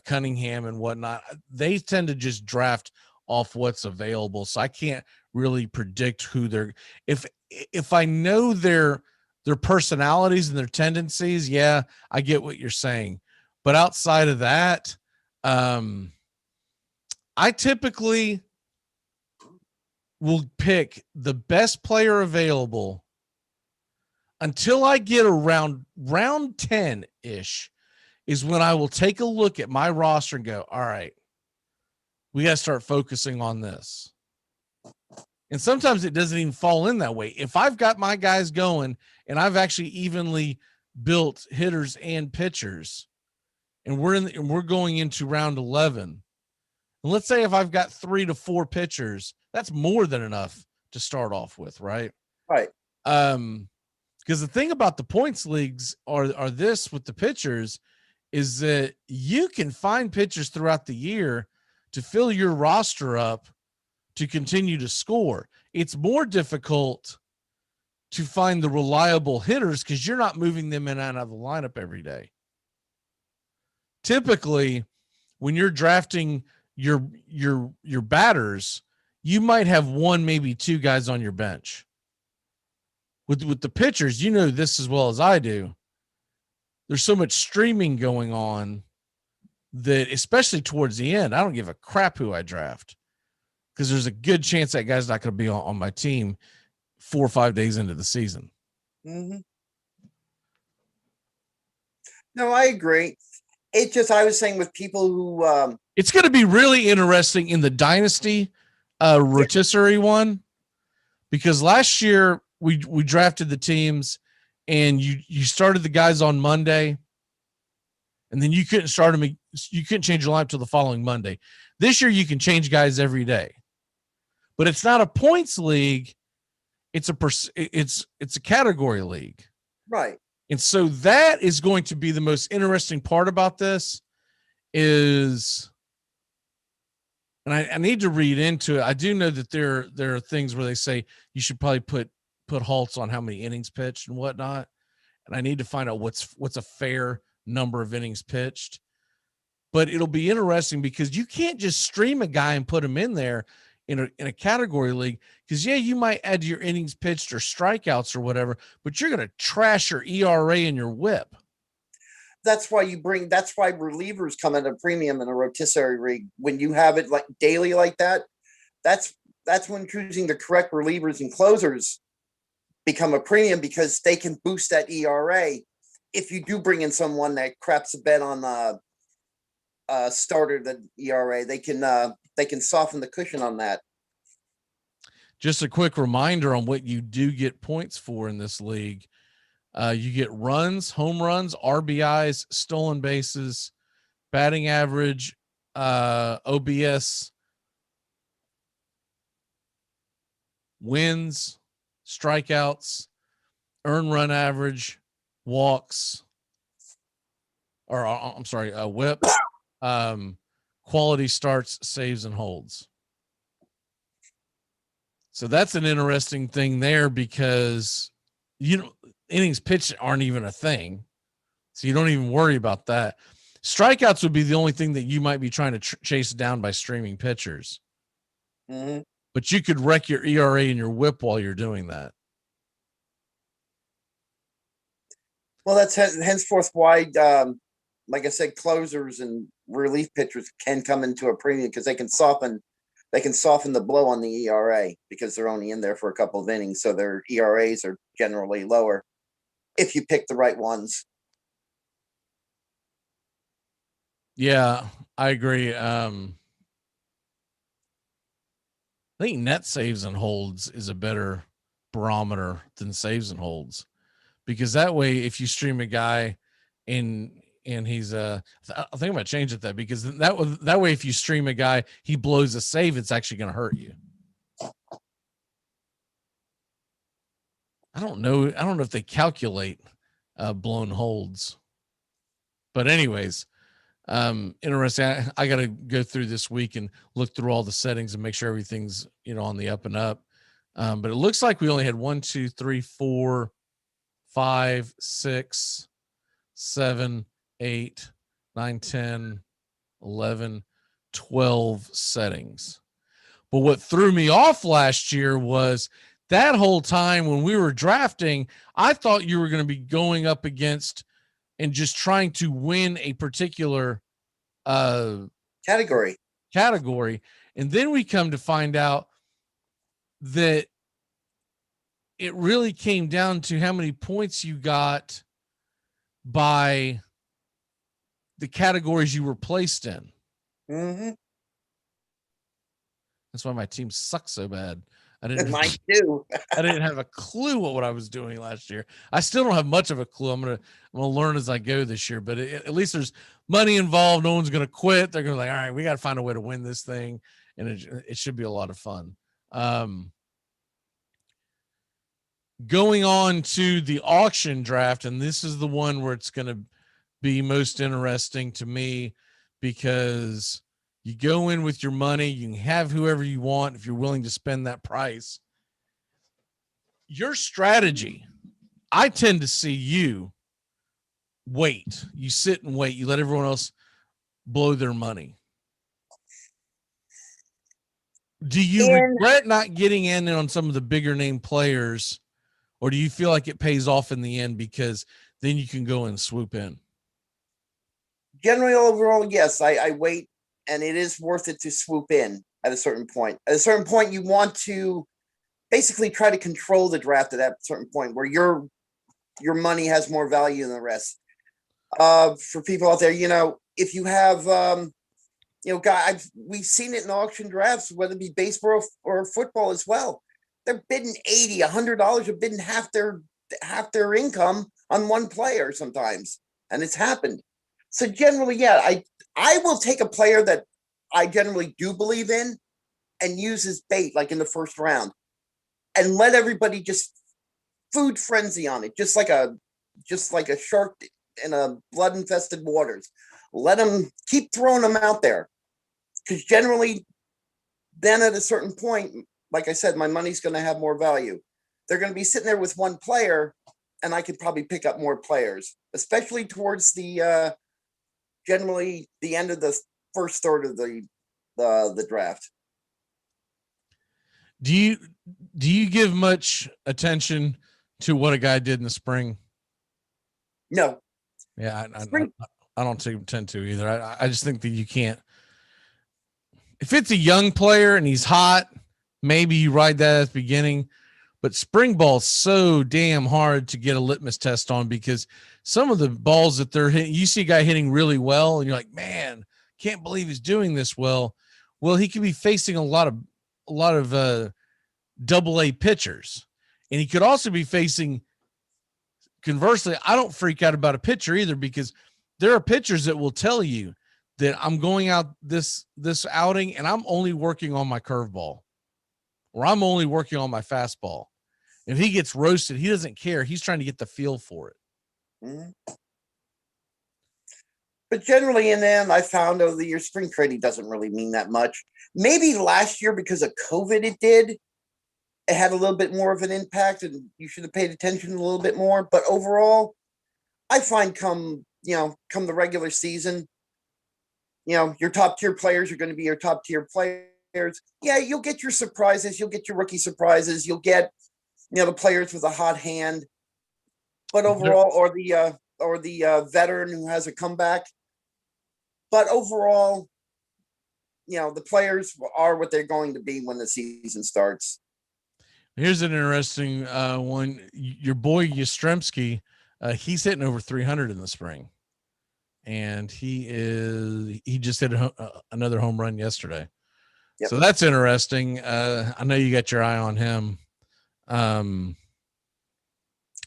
Cunningham and whatnot, they tend to just draft off what's available. So I can't really predict who they're. If I know their personalities and their tendencies, yeah, I get what you're saying. But outside of that, I typically will pick the best player available until I get around round 10-ish is when I will take a look at my roster and go, all right, we got to start focusing on this. And sometimes it doesn't even fall in that way. If I've got my guys going and I've actually evenly built hitters and pitchers, and we're going into round 11, and let's say if I've got 3 to 4 pitchers, that's more than enough to start off with, right?
Right.
Because the thing about the points leagues are this with the pitchers is that you can find pitchers throughout the year to fill your roster up to continue to score. It's more difficult to find the reliable hitters because you're not moving them in and out of the lineup every day. Typically, when you're drafting your batters, you might have one, maybe two guys on your bench. With the pitchers, you know this as well as I do. There's so much streaming going on that, especially towards the end, I don't give a crap who I draft because there's a good chance that guy's not going to be on my team 4 or 5 days into the season.
Mm-hmm. No, I agree. It just, I was saying with people who,
it's going to be really interesting in the dynasty rotisserie one, because last year we drafted the teams and you started the guys on Monday and then you couldn't start them. You couldn't change your lineup till the following Monday. This year you can change guys every day, but it's not a points league. It's a category league.
Right.
And so that is going to be the most interesting part about this is, and I need to read into it. I do know that there are things where they say you should probably put halts on how many innings pitched and whatnot. And I need to find out what's a fair number of innings pitched. But it'll be interesting because you can't just stream a guy and put him in there in a category league. Because you might add your innings pitched or strikeouts or whatever, but you're going to trash your ERA and your WHIP.
That's why relievers come at a premium in a rotisserie league. When you have it like daily like that, that's when choosing the correct relievers and closers become a premium because they can boost that ERA. If you do bring in someone that craps a bet on the starter, the ERA, they can soften the cushion on that.
Just a quick reminder on what you do get points for in this league. You get runs, home runs, RBIs, stolen bases, batting average, OBS, wins, strikeouts, earned run average, walks, or I'm sorry, WHIP, quality starts, saves, and holds. So that's an interesting thing there because innings pitched aren't even a thing. So you don't even worry about that. Strikeouts would be the only thing that you might be trying to chase down by streaming pitchers.
Mm-hmm.
But you could wreck your ERA and your WHIP while you're doing that.
Well, that's henceforth why, like I said, closers and relief pitchers can come into a premium because they can soften the blow on the ERA because they're only in there for a couple of innings. So their ERAs are generally lower if you pick the right ones.
Yeah, I agree. I think net saves and holds is a better barometer than saves and holds, because that way, if you stream a guy and he's I think I'm gonna change it that because that way, if you stream a guy, he blows a save, it's actually gonna hurt you. I don't know if they calculate blown holds, but anyways, interesting. I got to go through this week and look through all the settings and make sure everything's on the up and up. But it looks like we only had 1, 2, 3, 4, 5, 6, 7, 8, 9, 10, 11, 12 settings. But what threw me off last year was that whole time when we were drafting, I thought you were going to be going up against and just trying to win a particular
category.
And then we come to find out that it really came down to how many points you got by the categories you were placed in.
Mm-hmm.
That's why my team sucks so bad.
Mine too.
I didn't have a clue what I was doing last year. I still don't have much of a clue. I'm gonna learn as I go this year. But at least there's money involved. No one's gonna quit. They're gonna be like, all right, we got to find a way to win this thing, and it should be a lot of fun. Going on to the auction draft, and this is the one where it's gonna be most interesting to me because you go in with your money, you can have whoever you want if you're willing to spend that price. Your strategy, I tend to see you wait. You sit and wait. You let everyone else blow their money. Do you regret not getting in on some of the bigger name players, or do you feel like it pays off in the end because then you can go and swoop in?
Generally, overall, yes, I wait, and it is worth it to swoop in at a certain point. At a certain point, you want to basically try to control the draft at that certain point where your money has more value than the rest. For people out there, if you have, we've seen it in auction drafts, whether it be baseball or football as well. They're bidding $80, $100, are bidding half their income on one player sometimes, and it's happened. So generally, yeah, I will take a player that I generally do believe in and use as bait, like in the first round, and let everybody just food frenzy on it, just like a shark in a blood-infested waters. Let them keep throwing them out there, because generally, then at a certain point, like I said, my money's going to have more value. They're going to be sitting there with one player, and I could probably pick up more players, especially towards the generally the end of the first third of the draft.
Do you give much attention to what a guy did in the spring?
No.
Yeah, I don't tend to either. I just think that you can't. If it's a young player and he's hot, maybe you ride that at the beginning. But spring ball's so damn hard to get a litmus test on, because some of the balls that they're hitting, you see a guy hitting really well, and you're like, man, can't believe he's doing this well. Well, he could be facing a lot of AA pitchers, and he could also be facing. Conversely, I don't freak out about a pitcher either, because there are pitchers that will tell you that I'm going out this outing and I'm only working on my curveball, or I'm only working on my fastball. If he gets roasted, he doesn't care. He's trying to get the feel for it.
Mm-hmm. But generally in the end, I found over the year, spring training doesn't really mean that much. Maybe last year, because of COVID, it did. It had a little bit more of an impact, and you should have paid attention a little bit more. But overall, I find come the regular season, your top tier players are going to be your top tier players. Yeah, you'll get your surprises. You'll get your rookie surprises. You'll get, the players with a hot hand. But overall, or the veteran who has a comeback. But overall, the players are what they're going to be when the season starts.
Here's an interesting one. Your boy Yastrzemski, he's hitting over 300 in the spring, and he just hit another home run yesterday. Yep. So that's interesting. I know you got your eye on him.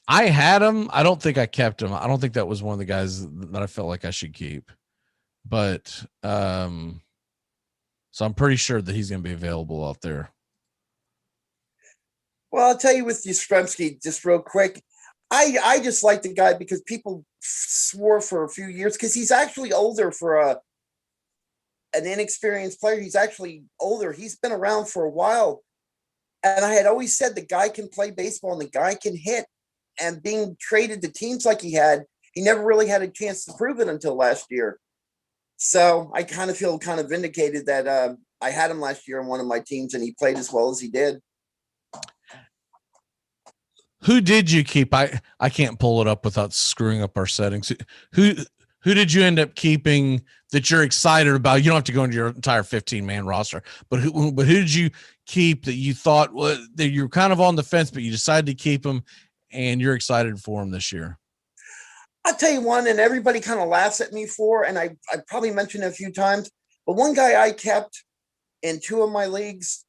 I had him. I don't think I kept him. I don't think that was one of the guys that I felt like I should keep. But so I'm pretty sure that he's going to be available out there.
Well, I'll tell you with Yastrzemski, just real quick, I just like the guy because people swore for a few years, because he's actually older for an inexperienced player. He's actually older. He's been around for a while. And I had always said the guy can play baseball and the guy can hit. And being traded to teams like he never really had a chance to prove it until last year. So I kind of feel kind of vindicated that I had him last year on one of my teams, and he played as well as he did.
Who did you keep? I can't pull it up without screwing up our settings. Who did you end up keeping that you're excited about? You don't have to go into your entire 15-man roster, but who did you keep that you thought that you're kind of on the fence, but you decided to keep him and you're excited for him this year?
I'll tell you one, and everybody kind of laughs at me for, and I probably mentioned it a few times, but one guy I kept in two of my leagues,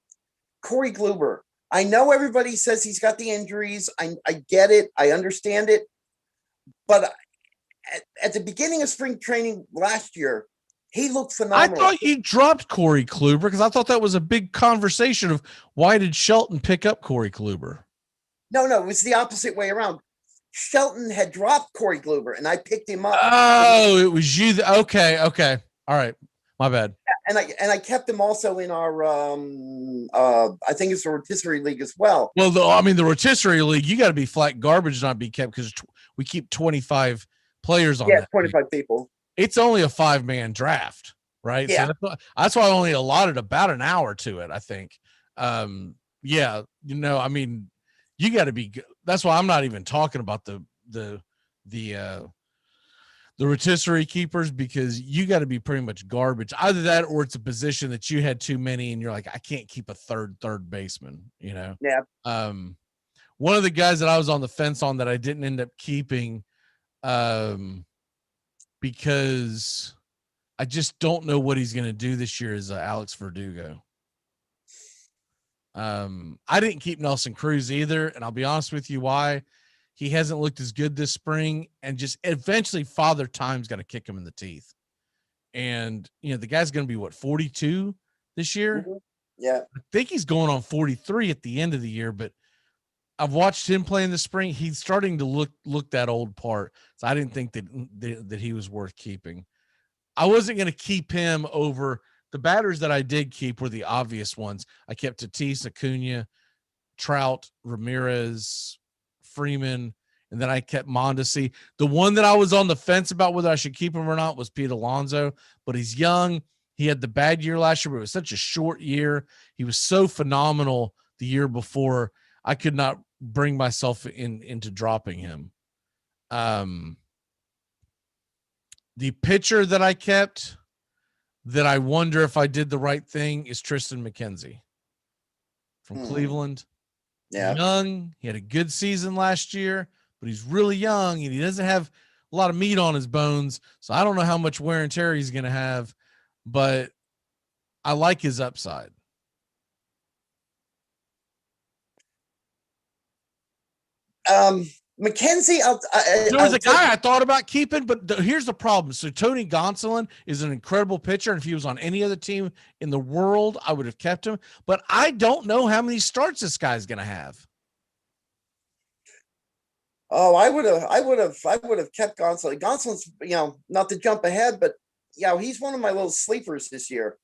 Corey Kluber. I know everybody says he's got the injuries. I get it. I understand it. But at the beginning of spring training last year, he looked phenomenal.
I thought you dropped Corey Kluber because I thought that was a big conversation of why did Shelton pick up Corey Kluber?
No, it was the opposite way around. Shelton had dropped Corey Kluber, and I picked him up.
Oh, it was you. Okay. All right. My bad.
And I kept him also in our I think it's a rotisserie league as well.
Well, the rotisserie league, you got to be flat garbage not be kept because we keep 25 players on that.
25 people.
It's only a 5-man draft, right?
Yeah.
So that's why I only allotted about an hour to it, I think. Yeah, you got to be. That's why I'm not even talking about the rotisserie keepers, because you got to be pretty much garbage. Either that or it's a position that you had too many and you're like, I can't keep a third baseman,
Yeah.
One of the guys that I was on the fence on that I didn't end up keeping, because I just don't know what he's going to do this year, is Alex Verdugo. I didn't keep Nelson Cruz either, and I'll be honest with you why. He hasn't looked as good this spring, and just eventually Father Time's got to kick him in the teeth. And, the guy's going to be, 42 this year?
Mm-hmm. Yeah.
I think he's going on 43 at the end of the year, but I've watched him play in the spring. He's starting to look that old part. So I didn't think that he was worth keeping. I wasn't going to keep him over the batters that I did keep were the obvious ones. I kept Tatis, Acuna, Trout, Ramirez, Freeman, and then I kept Mondesi. The one that I was on the fence about whether I should keep him or not was Pete Alonso, but he's young. He had the bad year last year, but it was such a short year. He was so phenomenal the year before. I could not bring myself into dropping him. The pitcher that I kept that I wonder if I did the right thing is Tristan McKenzie from Cleveland.
Yeah.
Young. He had a good season last year, but he's really young and he doesn't have a lot of meat on his bones. So I don't know how much wear and tear he's going to have, but I like his upside.
McKenzie,
there was a guy I thought about keeping, but here's the problem. So Tony Gonsolin is an incredible pitcher, and if he was on any other team in the world, I would have kept him. But I don't know how many starts this guy's going to have.
Oh, I would have kept Gonsolin. Gonsolin's, not to jump ahead, but he's one of my little sleepers this year.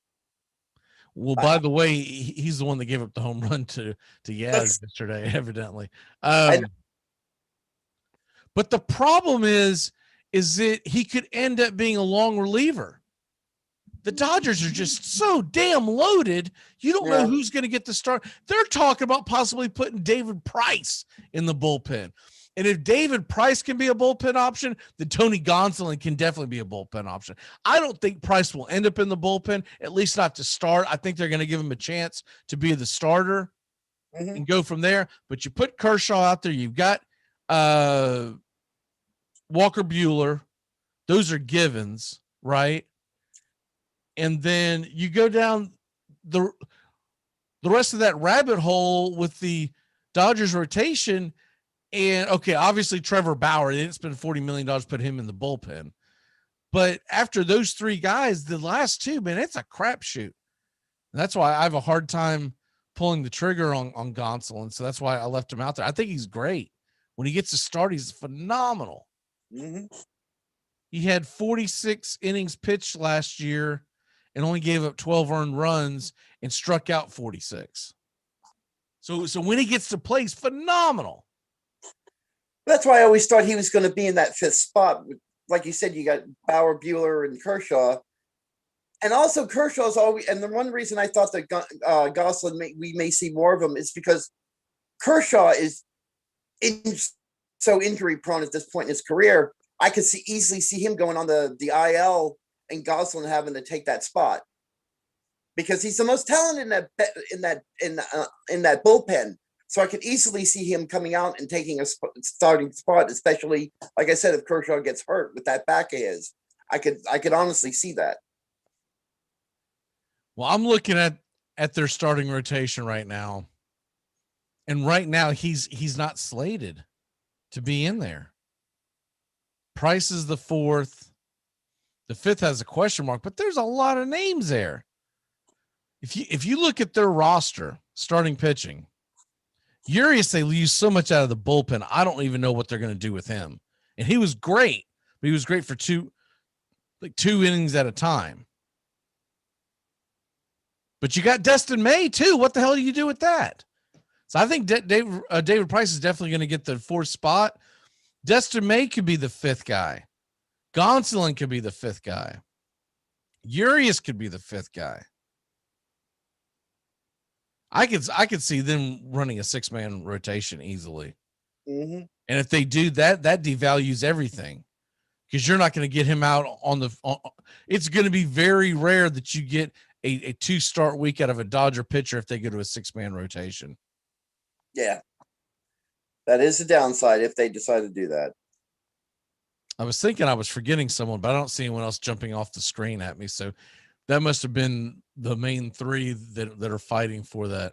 Well, by the way, he's the one that gave up the home run to Yaz yesterday, evidently. But the problem is that he could end up being a long reliever. The Dodgers are just so damn loaded. You don't know who's going to get the start. They're talking about possibly putting David Price in the bullpen. And if David Price can be a bullpen option, then Tony Gonsolin can definitely be a bullpen option. I don't think Price will end up in the bullpen, at least not to start. I think they're going to give him a chance to be the starter and go from there. But you put Kershaw out there. You've got Walker Buehler. Those are givens, right? And then you go down the rest of that rabbit hole with the Dodgers rotation. And okay, obviously Trevor Bauer, they didn't spend $40 million to put him in the bullpen. But after those three guys, the last two, man, it's a crapshoot. That's why I have a hard time pulling the trigger on Gonsolin. So that's why I left him out there. I think he's great. When he gets to start, he's phenomenal.
Mm-hmm.
He had 46 innings pitched last year and only gave up 12 earned runs and struck out 46. So when he gets to play, he's phenomenal.
That's why I always thought he was going to be in that fifth spot. Like you said, you got Bauer, Buehler, and Kershaw. And also Kershaw's always, and the one reason I thought that Gonsolin we may see more of him is because Kershaw is so injury prone at this point in his career. I could easily see him going on the IL and Gonsolin having to take that spot because he's the most talented in that bullpen. So I could easily see him coming out and taking a starting spot, especially like I said, if Kershaw gets hurt with that back of his. I could honestly see that.
Well, I'm looking at their starting rotation right now. And right now he's not slated to be in there. Price is the fourth. The fifth has a question mark, but there's a lot of names there. If you look at their roster, starting pitching, Urias, they use so much out of the bullpen. I don't even know what they're going to do with him. And he was great, but he was great for two innings at a time. But you got Destin May too. What the hell do you do with that? So I think David Price is definitely going to get the 4th spot. Destin May could be the 5th guy. Gonsolin could be the 5th guy. Urias could be the 5th guy. I could see them running a 6-man rotation easily.
Mm-hmm.
And if they do that, that devalues everything, because you're not going to get him out on the. It's going to be very rare that you get a 2-start week out of a Dodger pitcher if they go to a 6-man rotation.
Yeah, that is the downside if they decide to do that.
I was thinking I was forgetting someone, but I don't see anyone else jumping off the screen at me. So that must have been the main 3 that are fighting for that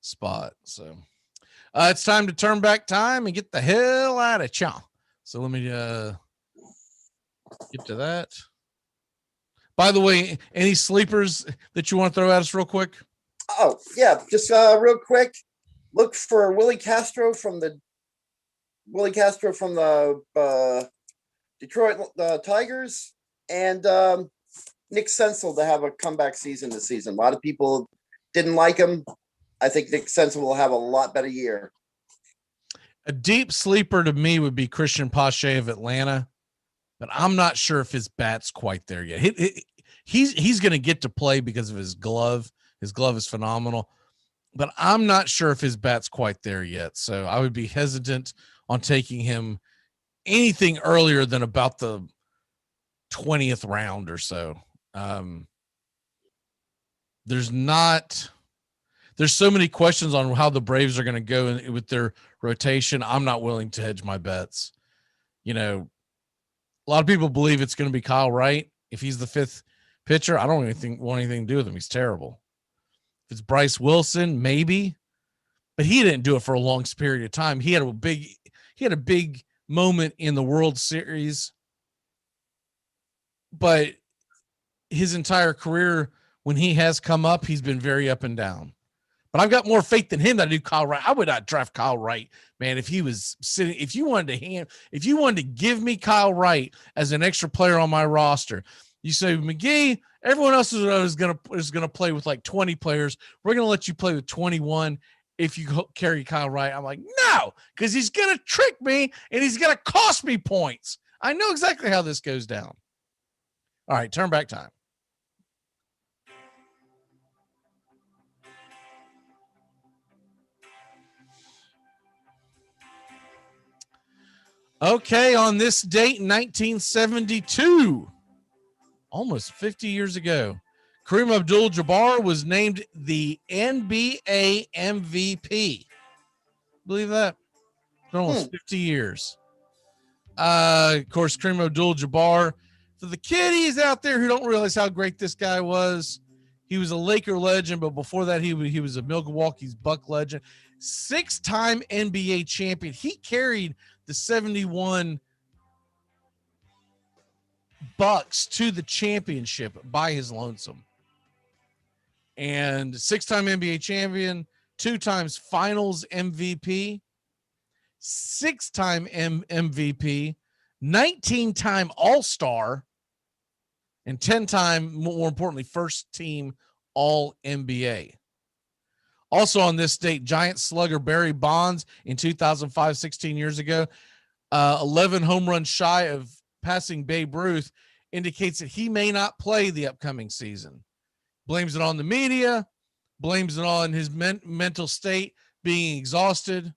spot. So it's time to turn back time and get the hell out of Cha. So let me get to that. By the way, any sleepers that you want to throw at us real quick?
Oh, yeah, just real quick. Look for Willie Castro from the Detroit Tigers, and Nick Senzel to have a comeback season this season. A lot of people didn't like him. I think Nick Senzel will have a lot better year.
A deep sleeper to me would be Christian Pache of Atlanta, but I'm not sure if his bat's quite there yet. He's going to get to play because of his glove. His glove is phenomenal, but I'm not sure if his bat's quite there yet. So I would be hesitant on taking him anything earlier than about the 20th round or so. There's so many questions on how the Braves are going to go with their rotation. I'm not willing to hedge my bets. You know, a lot of people believe it's going to be Kyle Wright. If he's the 5th pitcher, I don't want anything to do with him. He's terrible. If it's Bryce Wilson, maybe, but he didn't do it for a long period of time. He had a big moment in the World Series, but his entire career, when he has come up, he's been very up and down. But I've got more faith in him than I do Kyle Wright. I would not draft Kyle Wright, man. If he was sitting, if you wanted to give me Kyle Wright as an extra player on my roster, you say, McGee, everyone else is gonna play with like 20 players. We're gonna let you play with 21 if you carry Kyle Wright. I'm like, no, because he's gonna trick me and he's gonna cost me points. I know exactly how this goes down. All right, turn back time. Okay, on this date in 1972, almost 50 years ago, Kareem Abdul-Jabbar was named the NBA MVP. Believe that? It's been almost 50 years. Of course, Kareem Abdul-Jabbar, for the kiddies out there who don't realize how great this guy was, he was a Laker legend, but before that, he was a Milwaukee's Buck legend. 6-time NBA champion. He carried the 71 Bucks to the championship by his lonesome. And 6-time NBA champion, 2 times finals MVP, 6-time MVP, 19-time All-Star, and 10-time, more importantly, first team All-NBA. Also on this date, Giant slugger Barry Bonds in 2005, 16 years ago, 11 home runs shy of passing Babe Ruth, indicates that he may not play the upcoming season. Blames it on the media, blames it on his mental state being exhausted.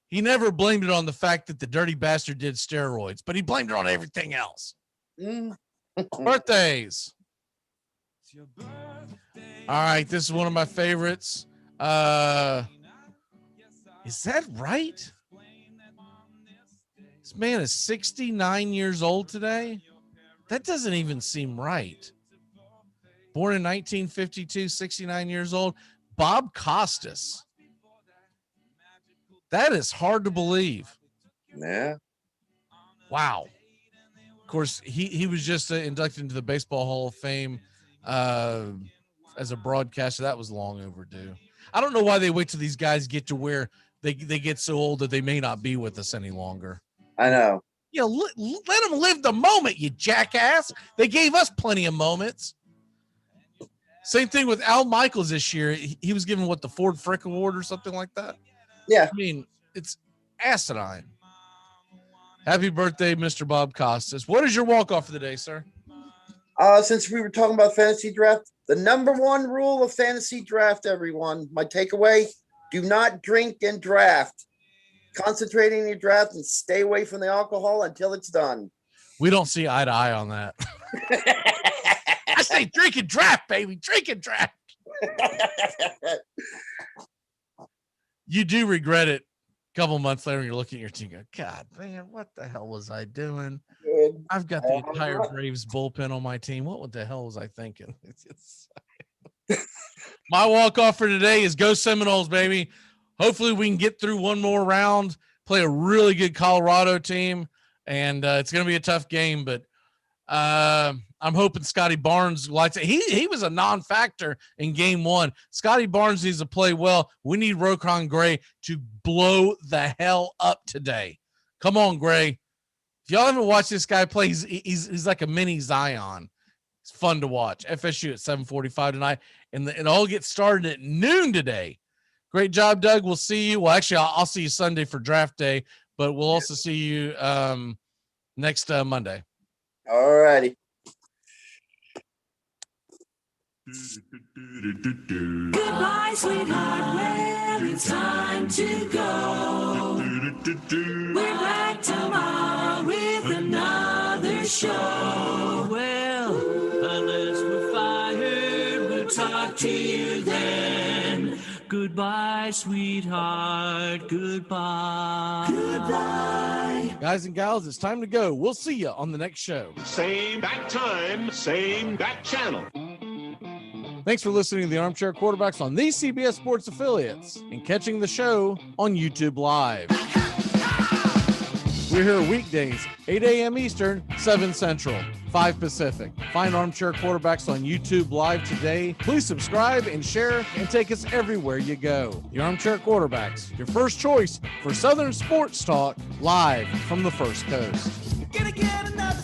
He never blamed it on the fact that the dirty bastard did steroids, but he blamed it on everything else. Birthdays. All right, this is one of my favorites. Is that right? This man is 69 years old today. That doesn't even seem right. Born in 1952, 69 years old. Bob Costas. That is hard to believe.
Yeah.
Wow. Of course, he was just inducted into the Baseball Hall of Fame as a broadcaster. That was long overdue. I don't know why they wait till these guys get to where they get so old that they may not be with us any longer.
I know.
You know, let them live the moment, you jackass. They gave us plenty of moments. Same thing with Al Michaels this year. He was given the Ford Frick Award or something like that.
Yeah.
I mean, it's asinine. Happy birthday, Mr. Bob Costas. What is your walk-off for the day, sir?
Since we were talking about fantasy draft, the number one rule of fantasy draft, everyone, my takeaway, do not drink and draft. Concentrate in your draft and stay away from the alcohol until it's done.
We don't see eye to eye on that. I say drink and draft, baby. Drink and draft. You do regret it a couple months later when you're looking at your team and go, God, man, what the hell was I doing? I've got the entire Braves bullpen on my team. What the hell was I thinking? My walk-off for today is go Seminoles, baby. Hopefully we can get through one more round, play a really good Colorado team, and it's going to be a tough game, but I'm hoping Scotty Barnes lights it. He was a non-factor in game one. Scotty Barnes needs to play well. We need Rokon Gray to blow the hell up today. Come on, Gray. If y'all haven't watched this guy play, he's like a mini Zion. It's fun to watch. FSU at 7:45 tonight, and it all gets started at noon today. Great job, Doug. We'll see you. Well, actually, I'll see you Sunday for draft day, but we'll also see you next Monday.
All righty.
Goodbye, sweetheart. Well, it's time to go. We're back tomorrow with another show. Well, unless we're fired, we'll talk to you then. Goodbye, sweetheart. Goodbye. Goodbye.
Guys and gals, it's time to go. We'll see you on the next show.
Same back time, same back channel.
Thanks for listening to the Armchair Quarterbacks on these CBS Sports affiliates and catching the show on YouTube Live. We're here weekdays, 8 a.m. Eastern, 7 Central, 5 Pacific. Find Armchair Quarterbacks on YouTube Live today. Please subscribe and share and take us everywhere you go. The Armchair Quarterbacks, your first choice for Southern sports talk, live from the First Coast.
Gonna get another